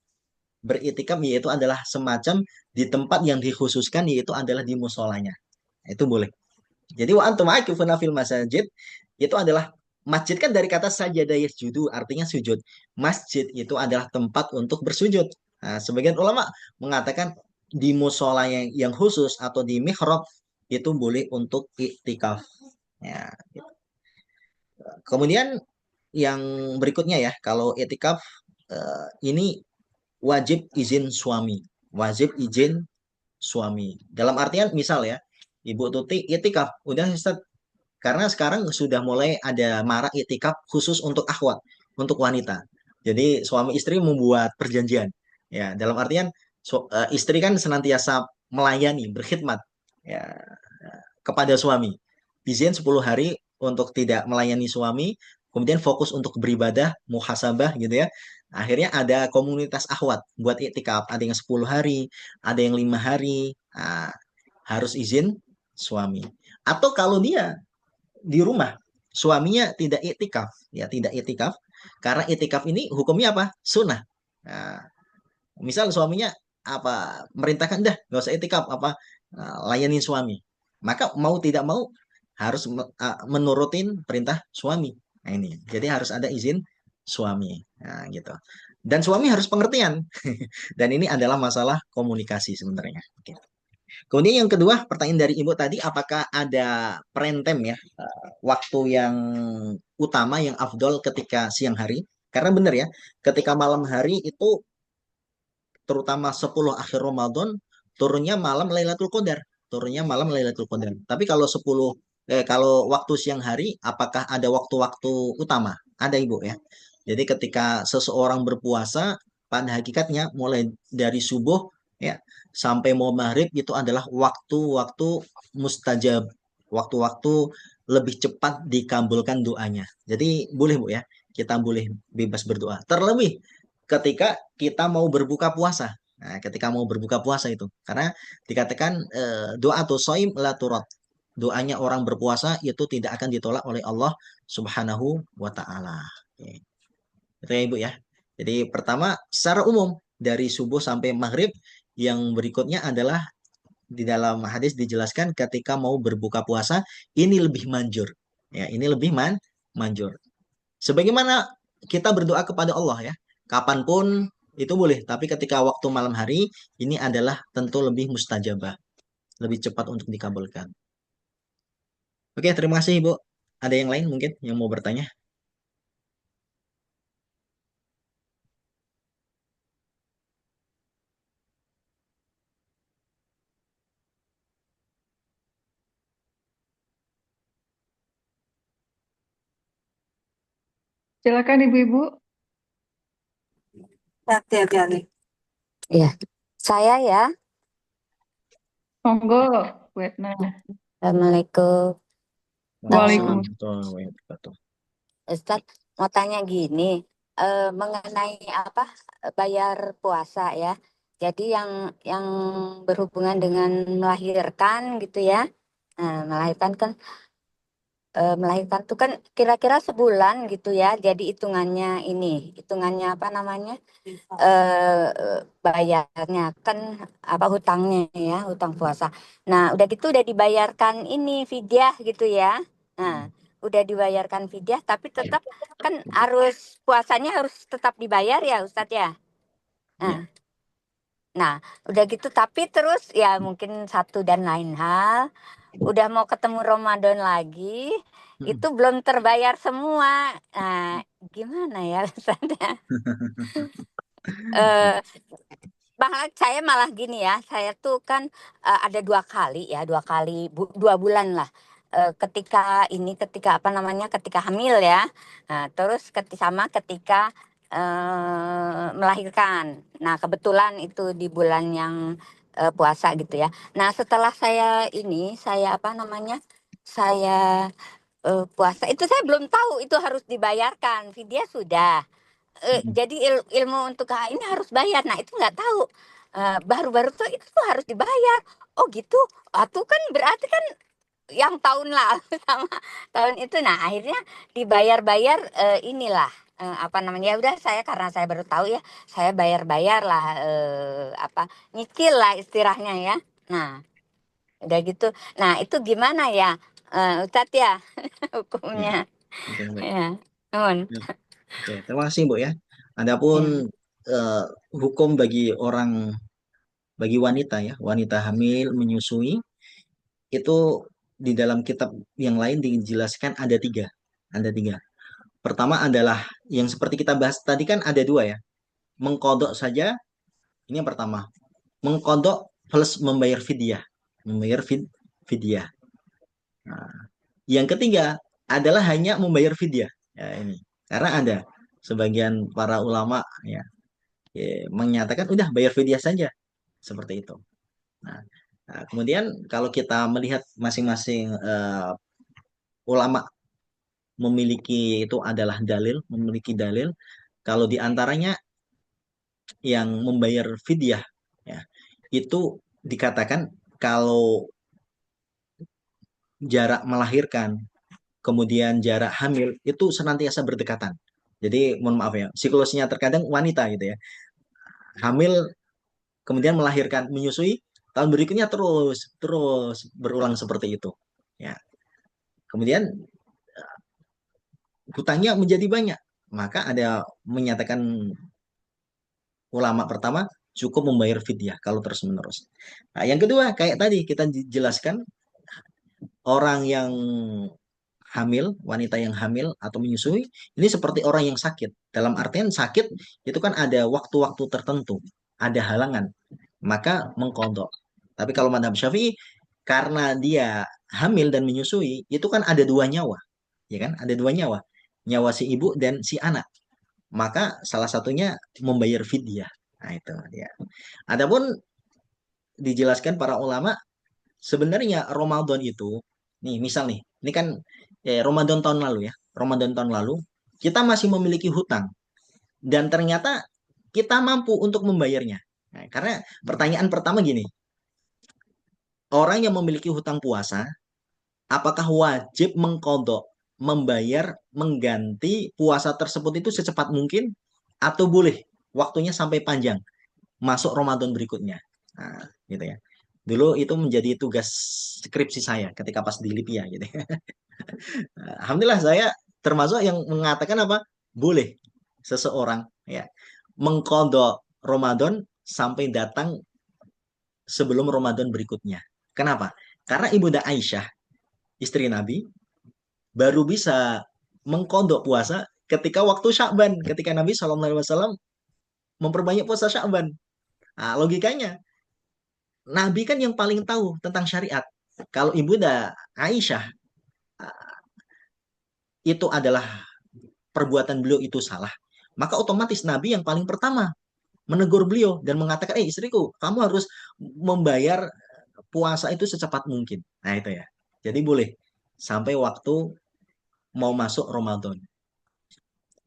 beriktikaf, yaitu adalah semacam di tempat yang dikhususkan, yaitu adalah di musolanya. Itu boleh. Jadi wa antum akifuna fil masajid itu adalah masjid kan dari kata sajada yasjudu artinya sujud. Masjid itu adalah tempat untuk bersujud. Nah, sebagian ulama mengatakan di musola yang khusus atau di mihrab itu boleh untuk iktikaf. Ya, gitu. Kemudian yang berikutnya ya, kalau iktikaf ini wajib izin suami. Wajib izin suami. Dalam artian misal ya, Ibu Tuti itikaf, udah Ustaz, karena sekarang sudah mulai ada marak itikaf khusus untuk akhwat, untuk wanita. Jadi suami istri membuat perjanjian. Ya, dalam artian istri kan senantiasa melayani, berkhidmat ya kepada suami. Izin 10 hari untuk tidak melayani suami, kemudian fokus untuk beribadah, muhasabah gitu ya. Akhirnya ada komunitas akhwat buat iktikaf, ada yang 10 hari, ada yang 5 hari. Nah, harus izin suami. Atau kalau dia di rumah, suaminya tidak iktikaf, ya tidak iktikaf, karena iktikaf ini hukumnya apa? Sunnah. Nah, misal suaminya apa merintahkan dah nggak usah iktikaf apa layani suami, maka mau tidak mau harus menurutin perintah suami. Nah ini, jadi harus ada izin suami. Nah gitu. Dan suami harus pengertian. Dan ini adalah masalah komunikasi sebenarnya. Oke. Kemudian yang kedua, pertanyaan dari Ibu tadi, apakah ada prentem ya, waktu yang utama, yang afdol ketika siang hari? Karena benar ya, ketika malam hari itu, terutama 10 akhir Ramadan, turunnya malam Lailatul Qadar. Turunnya malam Lailatul Qadar. Tapi kalau waktu siang hari, apakah ada waktu-waktu utama? Ada Ibu ya. Jadi ketika seseorang berpuasa, pada hakikatnya mulai dari subuh ya sampai mau maghrib itu adalah waktu-waktu mustajab waktu-waktu lebih cepat dikabulkan doanya. Jadi boleh Bu ya, kita boleh bebas berdoa. Terlebih ketika kita mau berbuka puasa. Nah, ketika mau berbuka puasa itu, karena dikatakan doa tuh soim la turad. Doanya orang berpuasa itu tidak akan ditolak oleh Allah Subhanahu wa taala. Oke. Itu ya Ibu ya. Jadi pertama secara umum dari subuh sampai maghrib, yang berikutnya adalah di dalam hadis dijelaskan ketika mau berbuka puasa ini lebih manjur. Ya, ini lebih manjur. Sebagaimana kita berdoa kepada Allah ya, kapanpun itu boleh, tapi ketika waktu malam hari ini adalah tentu lebih mustajabah, lebih cepat untuk dikabulkan. Oke, terima kasih Ibu. Ada yang lain mungkin yang mau bertanya? Silakan ibu-ibu. Oke, oke, oke. Iya, saya ya. Monggo, Bu Etna. Assalamualaikum. Waalaikumsalam. Warahmatullahi wabarakatuh. Ustadz mau tanya gini, mengenai apa bayar puasa ya. Jadi yang berhubungan dengan melahirkan gitu ya. Nah, melahirkan tuh kan kira-kira sebulan gitu ya. Jadi hitungannya apa namanya? Bayarnya kan apa hutangnya ya, hutang puasa. Nah, udah gitu udah dibayarkan ini fidyah gitu ya. Nah, udah dibayarkan fidyah tapi tetap kan puasanya harus tetap dibayar ya Ustadz ya. Nah, Ya. nah, udah gitu tapi terus ya mungkin satu dan lain hal udah mau ketemu Ramadan lagi itu belum terbayar semua. Nah, gimana ya Ustadz ya? Eh, saya malah gini ya, saya tuh kan ada dua kali 2 bulan lah. Ketika apa namanya, ketika hamil ya. Nah, terus ketika melahirkan. Nah, kebetulan itu di bulan yang puasa gitu ya. Nah, setelah saya apa namanya, saya puasa itu saya belum tahu itu harus dibayarkan. Fidyah sudah. Jadi ilmu untuk ini harus bayar. Nah itu nggak tahu. Baru-baru tuh itu tuh harus dibayar. Oh gitu. Tuh kan berarti kan yang tahun lalu sama tahun itu. Nah akhirnya dibayar-bayar inilah apa namanya. Ya udah karena saya baru tahu ya. Saya bayar-bayar lah apa nyicil lah istilahnya ya. Nah udah gitu. Nah itu gimana ya Ustadz ya Ya. hukumnya. Oke, baik. Ya. Nuhun. Ya. Oke, terima kasih Bu ya. Adapun Ya. eh, hukum bagi wanita ya, wanita hamil menyusui itu di dalam kitab yang lain dijelaskan ada tiga. Pertama adalah yang seperti kita bahas tadi kan ada dua ya, mengkodok saja. Ini yang pertama, mengkodok plus membayar fidyah, membayar fidyah. Nah, yang ketiga adalah hanya membayar fidyah. Ya, ini karena ada sebagian para ulama ya, menyatakan udah bayar fidyah saja seperti itu. Nah, kemudian kalau kita melihat masing-masing ulama memiliki dalil kalau diantaranya yang membayar fidyah ya, itu dikatakan kalau jarak melahirkan kemudian jarak hamil itu senantiasa berdekatan. Jadi mohon maaf ya, siklusnya terkadang wanita gitu ya, hamil kemudian melahirkan menyusui tahun berikutnya terus terus berulang seperti itu. Ya. Kemudian hutangnya menjadi banyak. Maka ada menyatakan ulama pertama cukup membayar fidyah kalau terus-menerus. Nah, yang kedua kayak tadi kita jelaskan orang yang hamil, wanita yang hamil atau menyusui ini seperti orang yang sakit. Dalam artian sakit itu kan ada waktu-waktu tertentu, ada halangan, maka mengkodok. Tapi kalau madhab Syafi'i karena dia hamil dan menyusui itu kan ada dua nyawa, ya kan? Ada dua nyawa, nyawa si ibu dan si anak. Maka salah satunya membayar fidyah. Nah itu dia. Adapun dijelaskan para ulama sebenarnya Ramadan itu nih misal nih, ini kan Ramadan tahun lalu ya, Ramadan tahun lalu kita masih memiliki hutang dan ternyata kita mampu untuk membayarnya. Nah, karena pertanyaan pertama gini, orang yang memiliki hutang puasa, apakah wajib mengkodok, membayar, mengganti puasa tersebut itu secepat mungkin, atau boleh waktunya sampai panjang, masuk Ramadan berikutnya? Nah, gitu ya. Dulu itu menjadi tugas skripsi saya ketika pas di Libya gitu. Alhamdulillah saya termasuk yang mengatakan apa? Boleh seseorang ya mengkodok Ramadan sampai datang sebelum Ramadan berikutnya. Kenapa? Karena Ibunda Aisyah, istri Nabi, baru bisa mengkodok puasa ketika waktu Sya'ban, ketika Nabi SAW memperbanyak puasa Sya'ban. Nah, logikanya, Nabi kan yang paling tahu tentang syariat. Kalau Ibunda Aisyah itu adalah perbuatan beliau itu salah, maka otomatis Nabi yang paling pertama menegur beliau dan mengatakan, istriku, kamu harus membayar puasa itu secepat mungkin. Nah itu ya. Jadi boleh sampai waktu mau masuk Ramadan.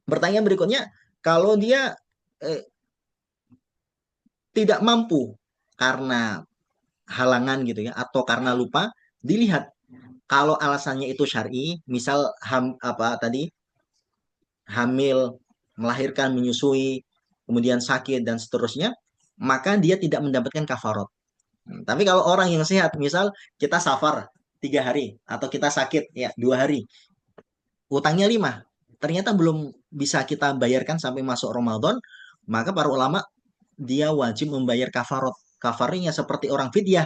Pertanyaan berikutnya, kalau dia eh, tidak mampu karena halangan gitu ya, atau karena lupa, dilihat kalau alasannya itu syar'i, misal apa tadi hamil, melahirkan, menyusui, kemudian sakit dan seterusnya, maka dia tidak mendapatkan kafarat. Tapi kalau orang yang sehat, misal kita safar 3 hari atau kita sakit ya 2 hari, utangnya 5, ternyata belum bisa kita bayarkan sampai masuk Ramadan, maka para ulama dia wajib membayar kafarat. Kafarnya seperti orang fidyah,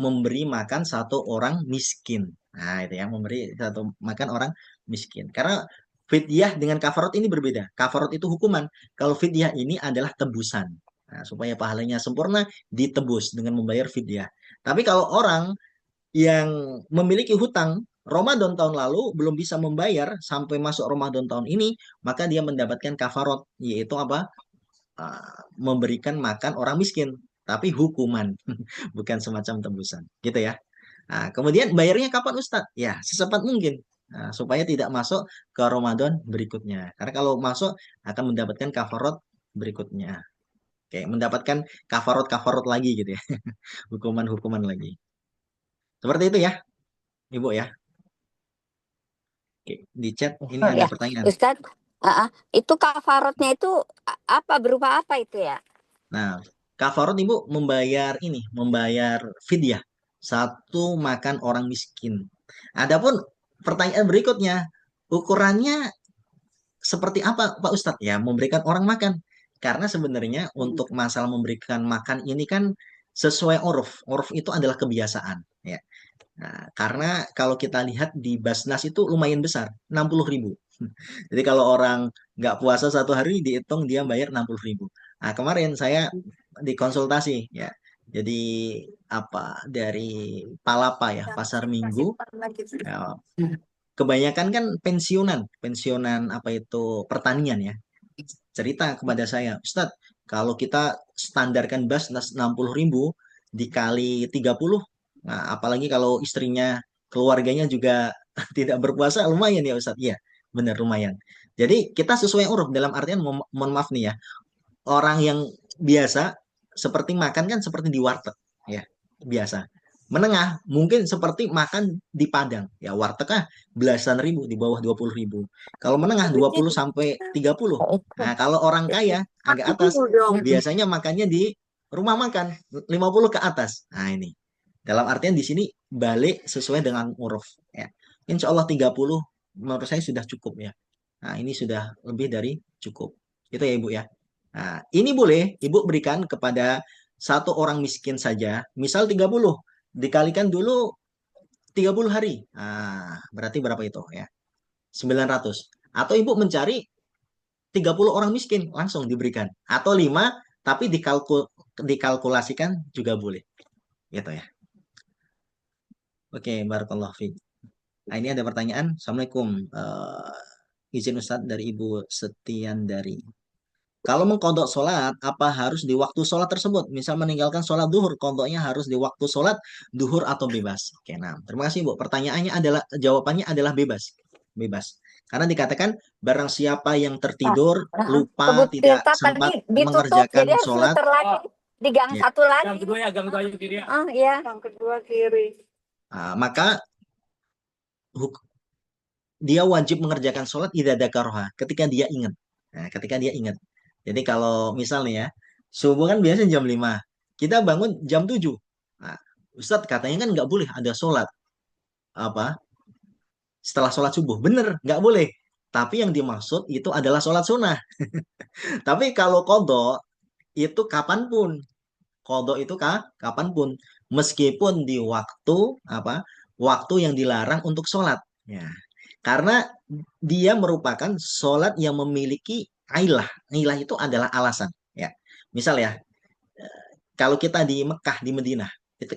memberi makan satu orang miskin. Nah, itu ya, memberi satu makan orang miskin. Karena fidyah dengan kafarat ini berbeda. Kafarat itu hukuman. Kalau fidyah ini adalah tebusan. Nah, supaya pahalanya sempurna, ditebus dengan membayar fidyah. Tapi kalau orang yang memiliki hutang Ramadan tahun lalu belum bisa membayar sampai masuk Ramadan tahun ini, maka dia mendapatkan kafarat, yaitu apa? Memberikan makan orang miskin, tapi hukuman, bukan semacam tebusan, gitu ya. Nah, kemudian bayarnya kapan Ustadz? Ya, secepat mungkin. Nah, supaya tidak masuk ke Ramadan berikutnya. Karena kalau masuk akan mendapatkan kafarat berikutnya. Oke, mendapatkan kafarot-kafarot lagi gitu ya. Hukuman-hukuman lagi. Seperti itu ya, Ibu ya. Oke, di chat ini ada Ya, pertanyaan. Ustadz, itu kafaratnya itu apa, berupa apa itu ya? Nah, kafarot Ibu membayar ini, membayar fidyah. Satu makan orang miskin. Adapun pertanyaan berikutnya, ukurannya seperti apa Pak Ustadz? Ya, memberikan orang makan. Karena sebenarnya untuk masalah memberikan makan ini kan sesuai uruf. Uruf itu adalah kebiasaan. Ya. Nah, karena kalau kita lihat di Basnas itu lumayan besar, 60.000. Jadi kalau orang nggak puasa 1 hari, dihitung dia bayar 60.000. Nah, kemarin saya dikonsultasi ya. Jadi apa dari Palapa ya, Pasar Minggu. Ya, kebanyakan kan pensiunan apa itu pertanian ya. Cerita kepada saya, Ustadz, kalau kita standarkan Basnas 60.000 dikali 30, nah apalagi kalau istrinya, keluarganya juga tidak berpuasa, lumayan ya Ustadz. Iya, benar lumayan. Jadi kita sesuai uruf dalam artian mohon maaf nih ya, orang yang biasa seperti makan kan seperti di warteg ya, biasa. Menengah mungkin seperti makan di Padang ya, warteg belasan ribu, di bawah 20.000. Kalau menengah 20 sampai 30. Nah, kalau orang kaya agak atas biasanya makannya di rumah makan 50 ke atas. Nah, ini dalam artian di sini balik sesuai dengan uruf ya. Insya Allah 30 menurut saya sudah cukup ya. Nah, ini sudah lebih dari cukup. Itu ya Ibu ya. Nah, ini boleh Ibu berikan kepada satu orang miskin saja. Misal 30, dikalikan dulu 30 hari. Nah, berarti berapa itu ya? 900. Atau Ibu mencari 30 orang miskin, langsung diberikan. Atau 5, tapi dikalkulasikan juga boleh. Gitu ya. Oke, barakallahu fiik. Nah, ini ada pertanyaan. Assalamualaikum. Izin Ustadz dari Ibu Setiandari. Kalau mengkodok sholat, apa harus di waktu sholat tersebut? Misal meninggalkan sholat duhur, kodoknya harus di waktu sholat duhur atau bebas? Oke, nah, terima kasih Bu. Pertanyaannya adalah, jawabannya adalah bebas. Bebas. Karena dikatakan, barang siapa yang tertidur, lupa, tidak Filter sempat tadi ditutup, mengerjakan jadi harus sholat, muter lagi di gang ya, satu lagi. Gang kedua ya, gang kedua kiri ya. Oh iya. Yang kedua kiri. maka dia wajib mengerjakan sholat idza dzakaraha, ketika dia ingat. Nah, ketika dia ingat. Jadi kalau misalnya ya, subuh kan biasanya jam 5. Kita bangun jam 7. Nah, Ustadz katanya kan nggak boleh ada sholat apa setelah sholat subuh. Bener, nggak boleh. Tapi yang dimaksud itu adalah sholat sunnah. Tapi kalau kodok itu kapanpun. Kodok itu kapanpun. Meskipun di waktu apa? Waktu yang dilarang untuk sholat. Ya. Karena dia merupakan sholat yang memiliki ailah. Ailah itu adalah alasan. Ya. Misal ya, kalau kita di Mekah, di Madinah,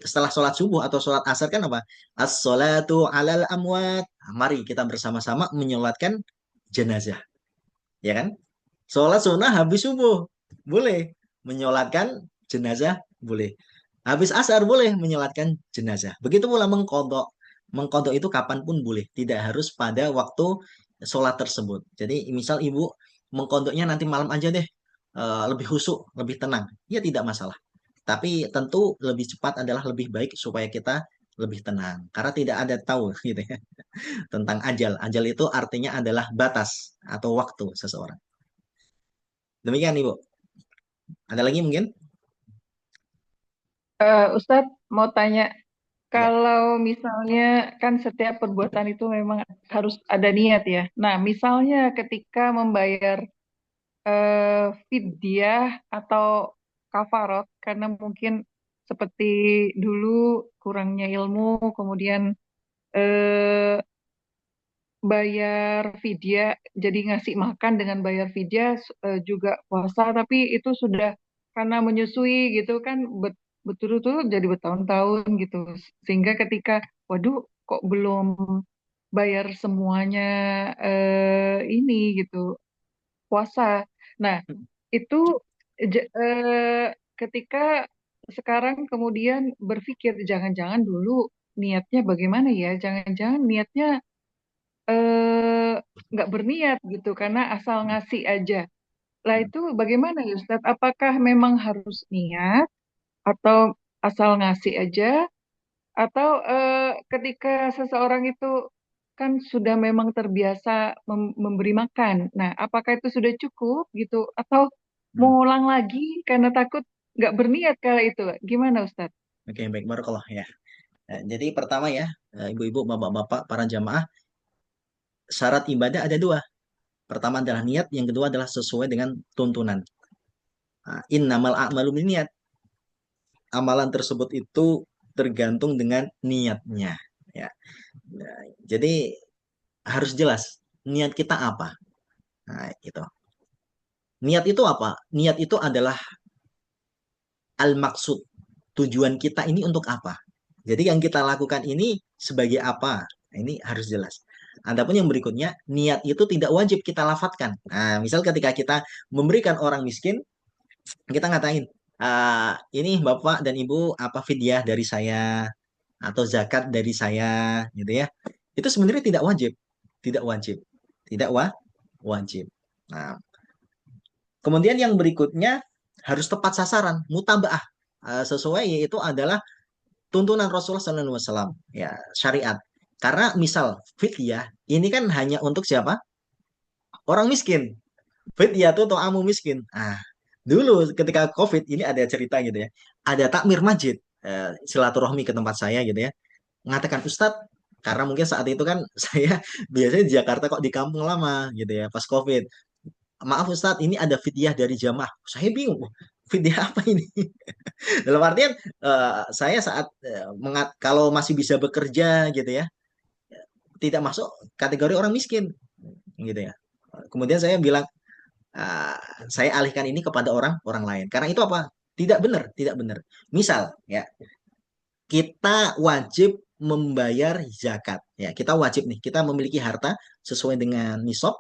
setelah sholat subuh atau sholat asar kan apa? As-sholatu alal amwat. Nah, mari kita bersama-sama menyolatkan jenazah. Ya kan? Sholat sunnah habis subuh. Boleh. Menyolatkan jenazah. Boleh. Habis asar boleh menyolatkan jenazah. Begitu pula mengkodok. Mengkodok itu kapanpun boleh. Tidak harus pada waktu sholat tersebut. Jadi misal ibu mengkodoknya nanti malam aja deh. Lebih khusyuk, lebih tenang. Ya tidak masalah. Tapi tentu lebih cepat adalah lebih baik supaya kita lebih tenang. Karena tidak ada tahu gitu ya, tentang ajal. Ajal itu artinya adalah batas atau waktu seseorang. Demikian Ibu. Ada lagi mungkin? Ustadz mau tanya, Ya. kalau misalnya kan setiap perbuatan itu memang harus ada niat ya. Nah, misalnya ketika membayar fidyah atau kafarot karena mungkin seperti dulu kurangnya ilmu, kemudian eh, bayar fidyah, jadi ngasih makan dengan bayar fidyah juga puasa, tapi itu sudah karena menyusui gitu kan betul-betul jadi bertahun-tahun gitu, sehingga ketika waduh kok belum bayar semuanya ini gitu puasa. Nah, itu ketika sekarang kemudian berpikir jangan-jangan dulu niatnya bagaimana ya? Jangan-jangan niatnya eh, nggak berniat gitu karena asal ngasih aja. Lah itu bagaimana ya Ustadz? Apakah memang harus niat atau asal ngasih aja? Atau ketika seseorang itu kan sudah memang terbiasa memberi makan. Nah, apakah itu sudah cukup gitu? Atau mau Hmm. ngulang lagi karena takut nggak berniat kala itu? Gimana Ustadz? Oke, baik, barakallah ya. Jadi pertama ya, ibu-ibu, bapak-bapak, para jamaah, syarat ibadah ada dua. Pertama adalah niat, yang kedua adalah sesuai dengan tuntunan. Innamal a'malu niat. Amalan tersebut itu tergantung dengan niatnya. Ya. Nah, jadi harus jelas niat kita apa. Nah, gitu. Niat itu apa? Niat itu adalah al-maksud. Tujuan kita ini untuk apa? Jadi yang kita lakukan ini sebagai apa? Nah, ini harus jelas. Adapun yang berikutnya, niat itu tidak wajib kita lafadzkan. Nah, misal ketika kita memberikan orang miskin, kita ngatain, ini Bapak dan Ibu apa fidyah dari saya atau zakat dari saya, gitu ya. Itu sebenarnya tidak wajib, tidak wajib, tidak wajib. Nah, kemudian yang berikutnya harus tepat sasaran, mutabaah. Sesuai yaitu adalah tuntunan Rasulullah SAW, ya syariat. Karena misal fidyah ini kan hanya untuk siapa? Orang miskin. Fidyah tuh amu miskin. Dulu ketika COVID ini ada cerita gitu ya. Ada takmir masjid, silaturahmi ke tempat saya gitu ya. Mengatakan Ustadz, karena mungkin saat itu kan saya biasanya di Jakarta kok di kampung lama gitu ya pas COVID. Maaf Ustadz, ini ada fidyah dari jamaah. Saya bingung, fidyah apa ini? Dalam artian saya saat kalau masih bisa bekerja gitu ya, tidak masuk kategori orang miskin gitu ya. Kemudian saya bilang uh, saya alihkan ini kepada orang lain. Karena itu apa? Tidak benar, tidak benar. Misal ya, kita wajib membayar zakat. Ya, kita wajib nih, kita memiliki harta sesuai dengan nisab.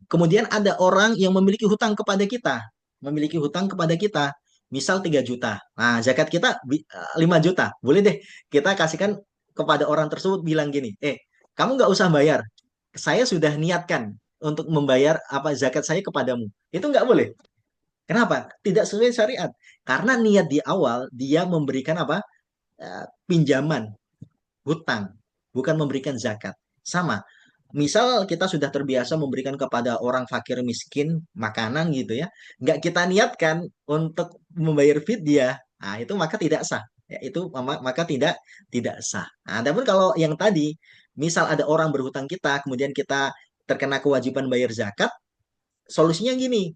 kemudian ada orang yang memiliki hutang kepada kita, memiliki hutang kepada kita, misal 3 juta. Nah, zakat kita 5 juta. Boleh deh kita kasihkan kepada orang tersebut, bilang gini, kamu nggak usah bayar. Saya sudah niatkan untuk membayar apa zakat saya kepadamu. Itu nggak boleh. Kenapa? Tidak sesuai syariat. Karena niat di awal dia memberikan apa? Pinjaman, hutang, bukan memberikan zakat. Sama. Misal kita sudah terbiasa memberikan kepada orang fakir miskin makanan gitu ya, nggak kita niatkan untuk membayar fidyah, nah itu maka tidak sah. Ya, itu maka tidak sah. Nah, adapun kalau yang tadi, misal ada orang berhutang kita, kemudian kita terkena kewajiban bayar zakat, solusinya gini,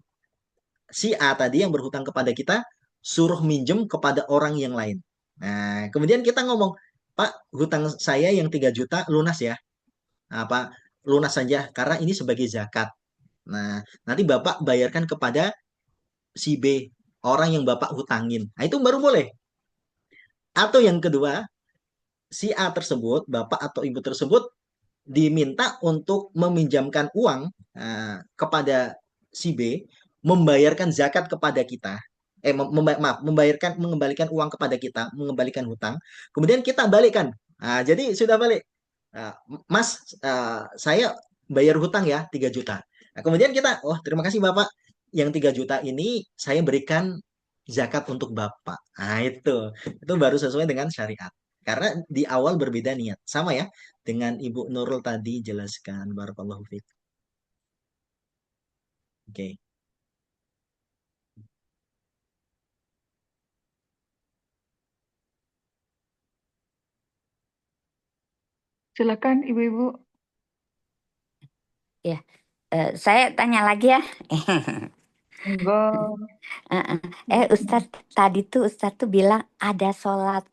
si A tadi yang berhutang kepada kita suruh minjem kepada orang yang lain. Nah, kemudian kita ngomong, Pak, hutang saya yang 3 juta lunas ya. Apa lunas saja karena ini sebagai zakat. Nah, nanti Bapak bayarkan kepada si B, orang yang Bapak hutangin. Nah, itu baru boleh. Atau yang kedua, si A tersebut, Bapak atau Ibu tersebut diminta untuk meminjamkan uang kepada si B, membayarkan zakat kepada kita. Membayarkan, mengembalikan uang kepada kita, mengembalikan hutang. Kemudian kita balikkan. Nah, jadi sudah balik. Mas, saya bayar hutang ya 3 juta. Nah, kemudian kita, oh terima kasih Bapak, yang 3 juta ini saya berikan zakat untuk Bapak. Nah itu baru sesuai dengan syariat. Karena di awal berbeda niat. Sama ya dengan Ibu Nurul tadi jelaskan. Barakallahu fiik. Oke. Silakan Ibu-ibu. Ya, saya tanya lagi ya. Enggak. Ustadz, tadi tuh Ustadz tuh bilang ada sholat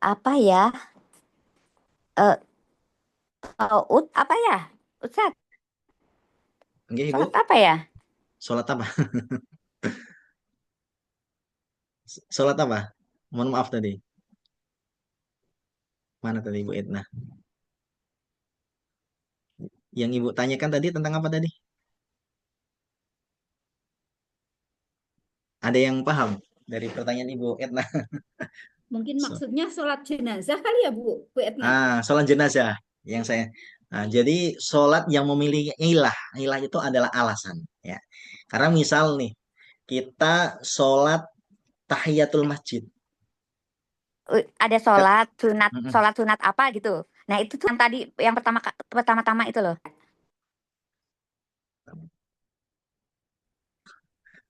apa ya? Taut apa ya? Ustadz, Oke, Ibu. sholat apa ya? Sholat apa? Sholat apa? Mohon maaf tadi. Mana tadi Ibu Edna? Yang Ibu tanyakan tadi tentang apa tadi? Ada yang paham dari pertanyaan Ibu Edna? Mungkin maksudnya sholat jenazah kali ya Bu Etna? Sholat jenazah yang saya. Jadi sholat yang memiliki ilah, ilah itu adalah alasan, ya. Karena misal nih kita sholat tahiyatul masjid. Ada sholat sunat apa gitu. Nah itu tuh yang tadi yang pertama-tama itu loh.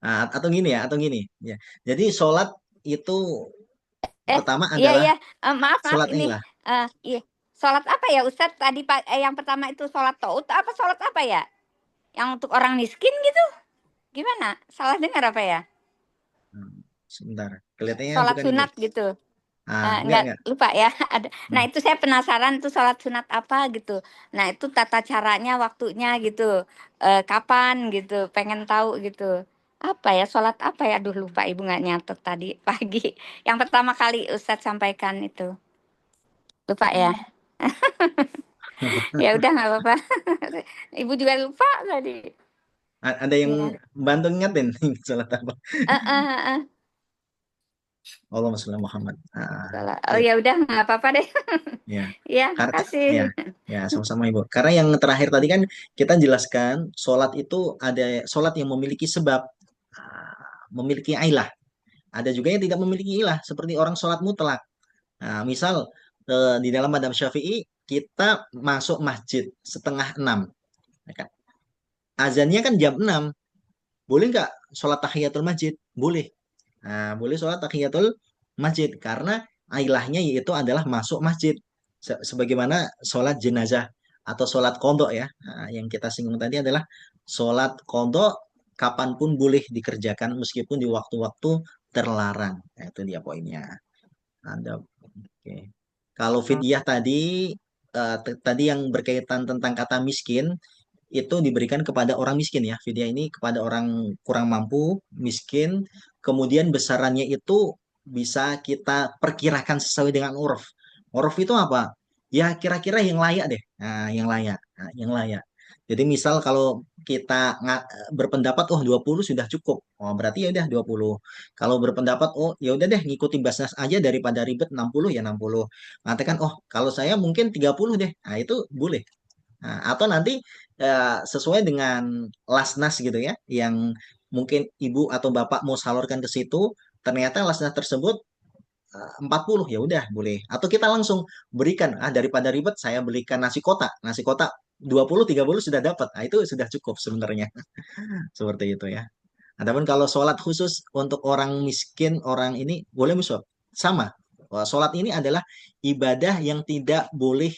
Atau gini ya. Jadi sholat itu pertama Iya adalah iya, maaf sholat ini ilah. iya. Sholat apa ya Ustadz tadi yang pertama itu sholat taut apa sholat apa ya? Yang untuk orang miskin gitu? Gimana? Salah dengar apa ya? Sebentar, kelihatannya Sholat bukan sunat itu. gitu. Enggak. Lupa ya. Ada. Nah itu saya penasaran tuh sholat sunat apa gitu. Nah itu tata caranya, waktunya gitu. Kapan gitu? Pengen tahu gitu. Apa ya sholat apa ya? Aduh lupa ibu nggak nyatet tadi pagi. Yang pertama kali Ustadz sampaikan itu. Lupa ya. Ya udah nggak apa-apa. Ibu juga lupa tadi. Ada yang bantu ngingetin sholat apa? Allahumma sholli Muhammad. Oh ya udah nggak apa-apa deh. Ya. Ya, makasih. Ya, sama-sama Ibu. Karena yang terakhir tadi kan kita jelaskan sholat itu ada sholat yang memiliki sebab, memiliki ilah. Ada juga yang tidak memiliki ilah, seperti orang sholat mutlak. Misal di dalam madhab Syafi'i kita masuk masjid setengah 6, ya kan? Azannya kan jam 6. Boleh nggak sholat tahiyatul masjid? Boleh. Boleh sholat tahiyatul masjid karena ilahnya yaitu adalah masuk masjid. Sebagaimana sholat jenazah atau sholat kodok ya. Yang kita singgung tadi adalah sholat kodok kapanpun boleh dikerjakan meskipun di waktu-waktu terlarang. Nah, itu dia poinnya. Oke. Kalau fidyah tadi yang berkaitan tentang kata miskin itu diberikan kepada orang miskin ya. Fidyah ini kepada orang kurang mampu, miskin, kemudian besarannya itu bisa kita perkirakan sesuai dengan uruf. Uruf itu apa? Ya kira-kira yang layak deh. Yang layak. Yang layak. Jadi misal kalau kita berpendapat oh 20 sudah cukup. Oh berarti ya udah 20. Kalau berpendapat oh ya udah deh ngikuti Basnas aja daripada ribet 60 ya 60. Mengatakan oh kalau saya mungkin 30 deh. Nah itu boleh. Nah, atau nanti sesuai dengan Lasnas gitu ya yang mungkin ibu atau bapak mau salurkan ke situ, ternyata Lasnas tersebut 40 ya udah boleh. Atau kita langsung berikan daripada ribet saya belikan nasi kotak. Nasi kotak 20 30 sudah dapat. Nah, itu sudah cukup sebenarnya. Seperti itu ya. Adapun kalau sholat khusus untuk orang miskin, orang ini boleh musuh. Sama. Wah, sholat ini adalah ibadah yang tidak boleh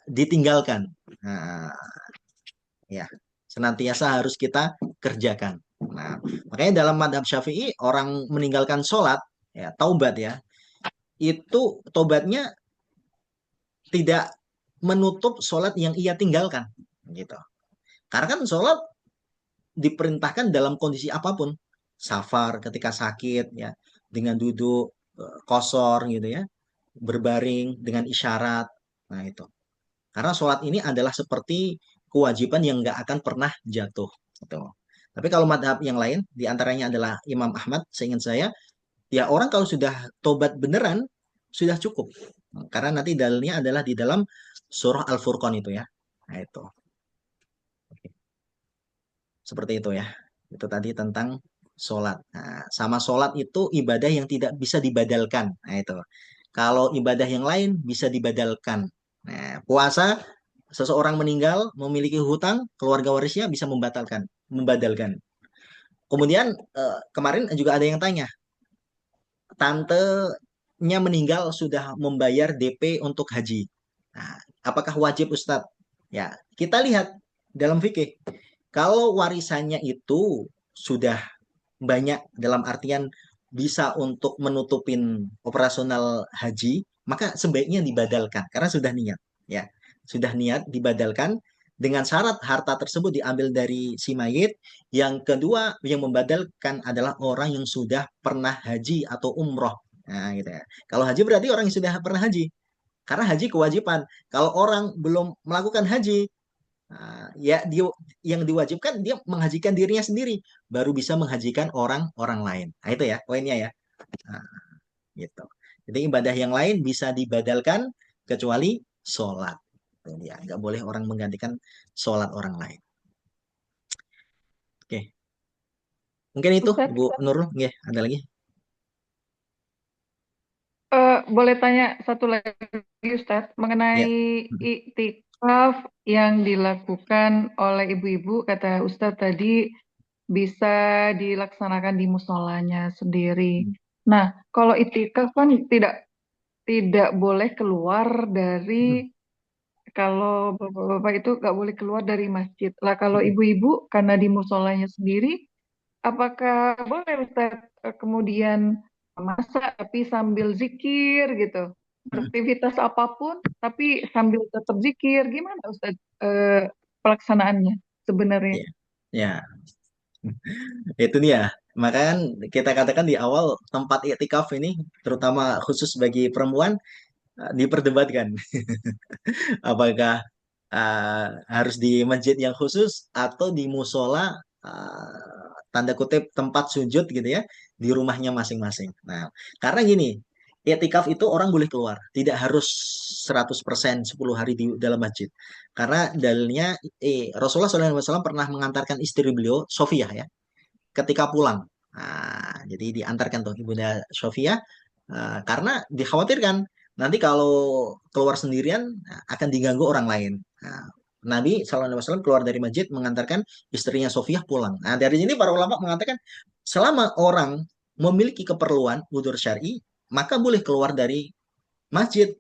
ditinggalkan. Nah, ya, senantiasa harus kita kerjakan. Nah, makanya dalam madhab Syafi'i orang meninggalkan sholat ya taubat ya itu tobatnya tidak menutup sholat yang ia tinggalkan gitu. Karena kan sholat diperintahkan dalam kondisi apapun, safar ketika sakit ya, dengan duduk kosor gitu ya, berbaring dengan isyarat. Nah itu. Karena sholat ini adalah seperti kewajiban yang nggak akan pernah jatuh. Gitu. Tapi kalau madhab yang lain, diantaranya adalah Imam Ahmad, seingat saya, ya orang kalau sudah tobat beneran, sudah cukup. Karena nanti dalilnya adalah di dalam surah Al-Furqan itu ya. Nah itu. Oke. Seperti itu ya. Itu tadi tentang sholat. Nah, sama sholat itu ibadah yang tidak bisa dibadalkan. Nah itu. Kalau ibadah yang lain bisa dibadalkan. Nah, puasa seseorang meninggal memiliki hutang, keluarga warisnya bisa membadalkan. Kemudian kemarin juga ada yang tanya, tantenya meninggal sudah membayar DP untuk haji. Nah, apakah wajib Ustadz? Ya, kita lihat dalam fikih. Kalau warisannya itu sudah banyak dalam artian bisa untuk menutupin operasional haji, maka sebaiknya dibadalkan karena sudah niat, ya. Sudah niat dibadalkan dengan syarat harta tersebut diambil dari si mayit. Yang kedua, yang membadalkan adalah orang yang sudah pernah haji atau umroh. Nah, gitu ya. Kalau haji berarti orang yang sudah pernah haji. Karena haji kewajiban. Kalau orang belum melakukan haji, ya dia yang diwajibkan dia menghajikan dirinya sendiri, baru bisa menghajikan orang-orang lain. Nah, itu ya poinnya ya. Nah, gitu. Jadi ibadah yang lain bisa dibadalkan kecuali sholat. Itu dia. Nggak boleh orang menggantikan sholat orang lain. Oke, mungkin itu Ustadz, Ibu Nurul. Ya, ada lagi? boleh tanya satu lagi Ustadz Ya. mengenai iktikaf yang dilakukan oleh ibu-ibu, kata Ustadz tadi bisa dilaksanakan di musolanya sendiri. Nah, kalau iktikaf kan tidak boleh keluar dari, kalau bapak-bapak itu nggak boleh keluar dari masjid. Lah kalau ibu-ibu karena di musolanya sendiri, apakah boleh Ustaz kemudian masak tapi sambil zikir gitu? Aktivitas apapun tapi sambil tetap zikir, gimana Ustaz pelaksanaannya sebenarnya? Ya. Ya. Itu dia. Maka kan kita katakan di awal tempat iktikaf ini terutama khusus bagi perempuan diperdebatkan. Apakah harus di masjid yang khusus atau di musola tanda kutip tempat sujud gitu ya di rumahnya masing-masing. Nah, karena gini, i'tikaf itu orang boleh keluar, tidak harus 100% 10 hari di dalam masjid. Karena dalilnya Rasulullah SAW pernah mengantarkan istri beliau Sofiyah ya ketika pulang. Nah, jadi diantarkan tuh Ibunda Sofiyah karena dikhawatirkan nanti kalau keluar sendirian akan diganggu orang lain. Nah, Nabi SAW keluar dari masjid mengantarkan istrinya Sofiyah pulang. Nah, dari sini para ulama mengatakan selama orang memiliki keperluan udzur syar'i, maka boleh keluar dari masjid,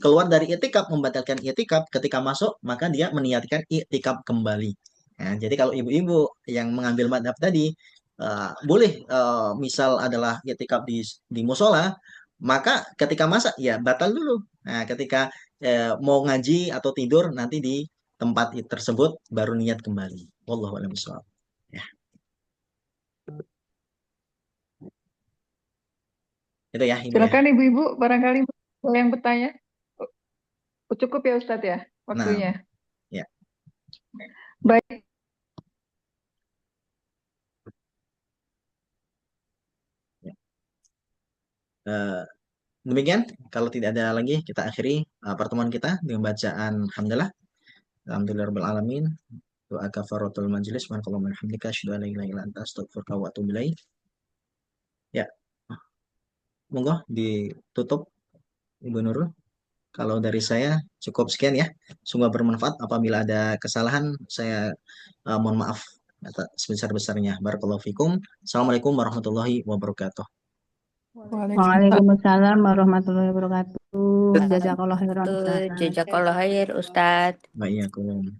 keluar dari i'tikaf, membatalkan i'tikaf, ketika masuk maka dia meniatkan i'tikaf kembali. Nah, jadi kalau ibu-ibu yang mengambil madhab tadi boleh misal adalah i'tikaf di musola, maka ketika masak ya batal dulu. Nah, ketika mau ngaji atau tidur nanti di tempat tersebut baru niat kembali. Wallahu a'lam bishawab. Ya, itu ya Ibu ya. Silakan ibu-ibu, barangkali ada yang bertanya. Cukup ya Ustadz ya Nah, waktunya. ya. Baik, Ya. Eh, Demikian, kalau tidak ada lagi, kita akhiri pertemuan kita dengan bacaan Alhamdulillah. Alhamdulillahirabbil alamin. Doa kafaratul majelis. Subhanakallahumma wa bihamdika asyhadu an la ilaha illa anta astaghfiruka wa atubu ilaik. Ya, monggo ditutup Ibu Nurul. Kalau dari saya cukup sekian ya. Semoga bermanfaat. Apabila ada kesalahan, saya mohon maaf sebesar-besarnya. Barakallahu fikum. Assalamualaikum warahmatullahi wabarakatuh. Waalaikumsalam. Waalaikumsalam warahmatullahi wabarakatuh. Jazakallah khairan Tuh, Ustaz. jazakallah khair Ustadz. Wa iyyakum.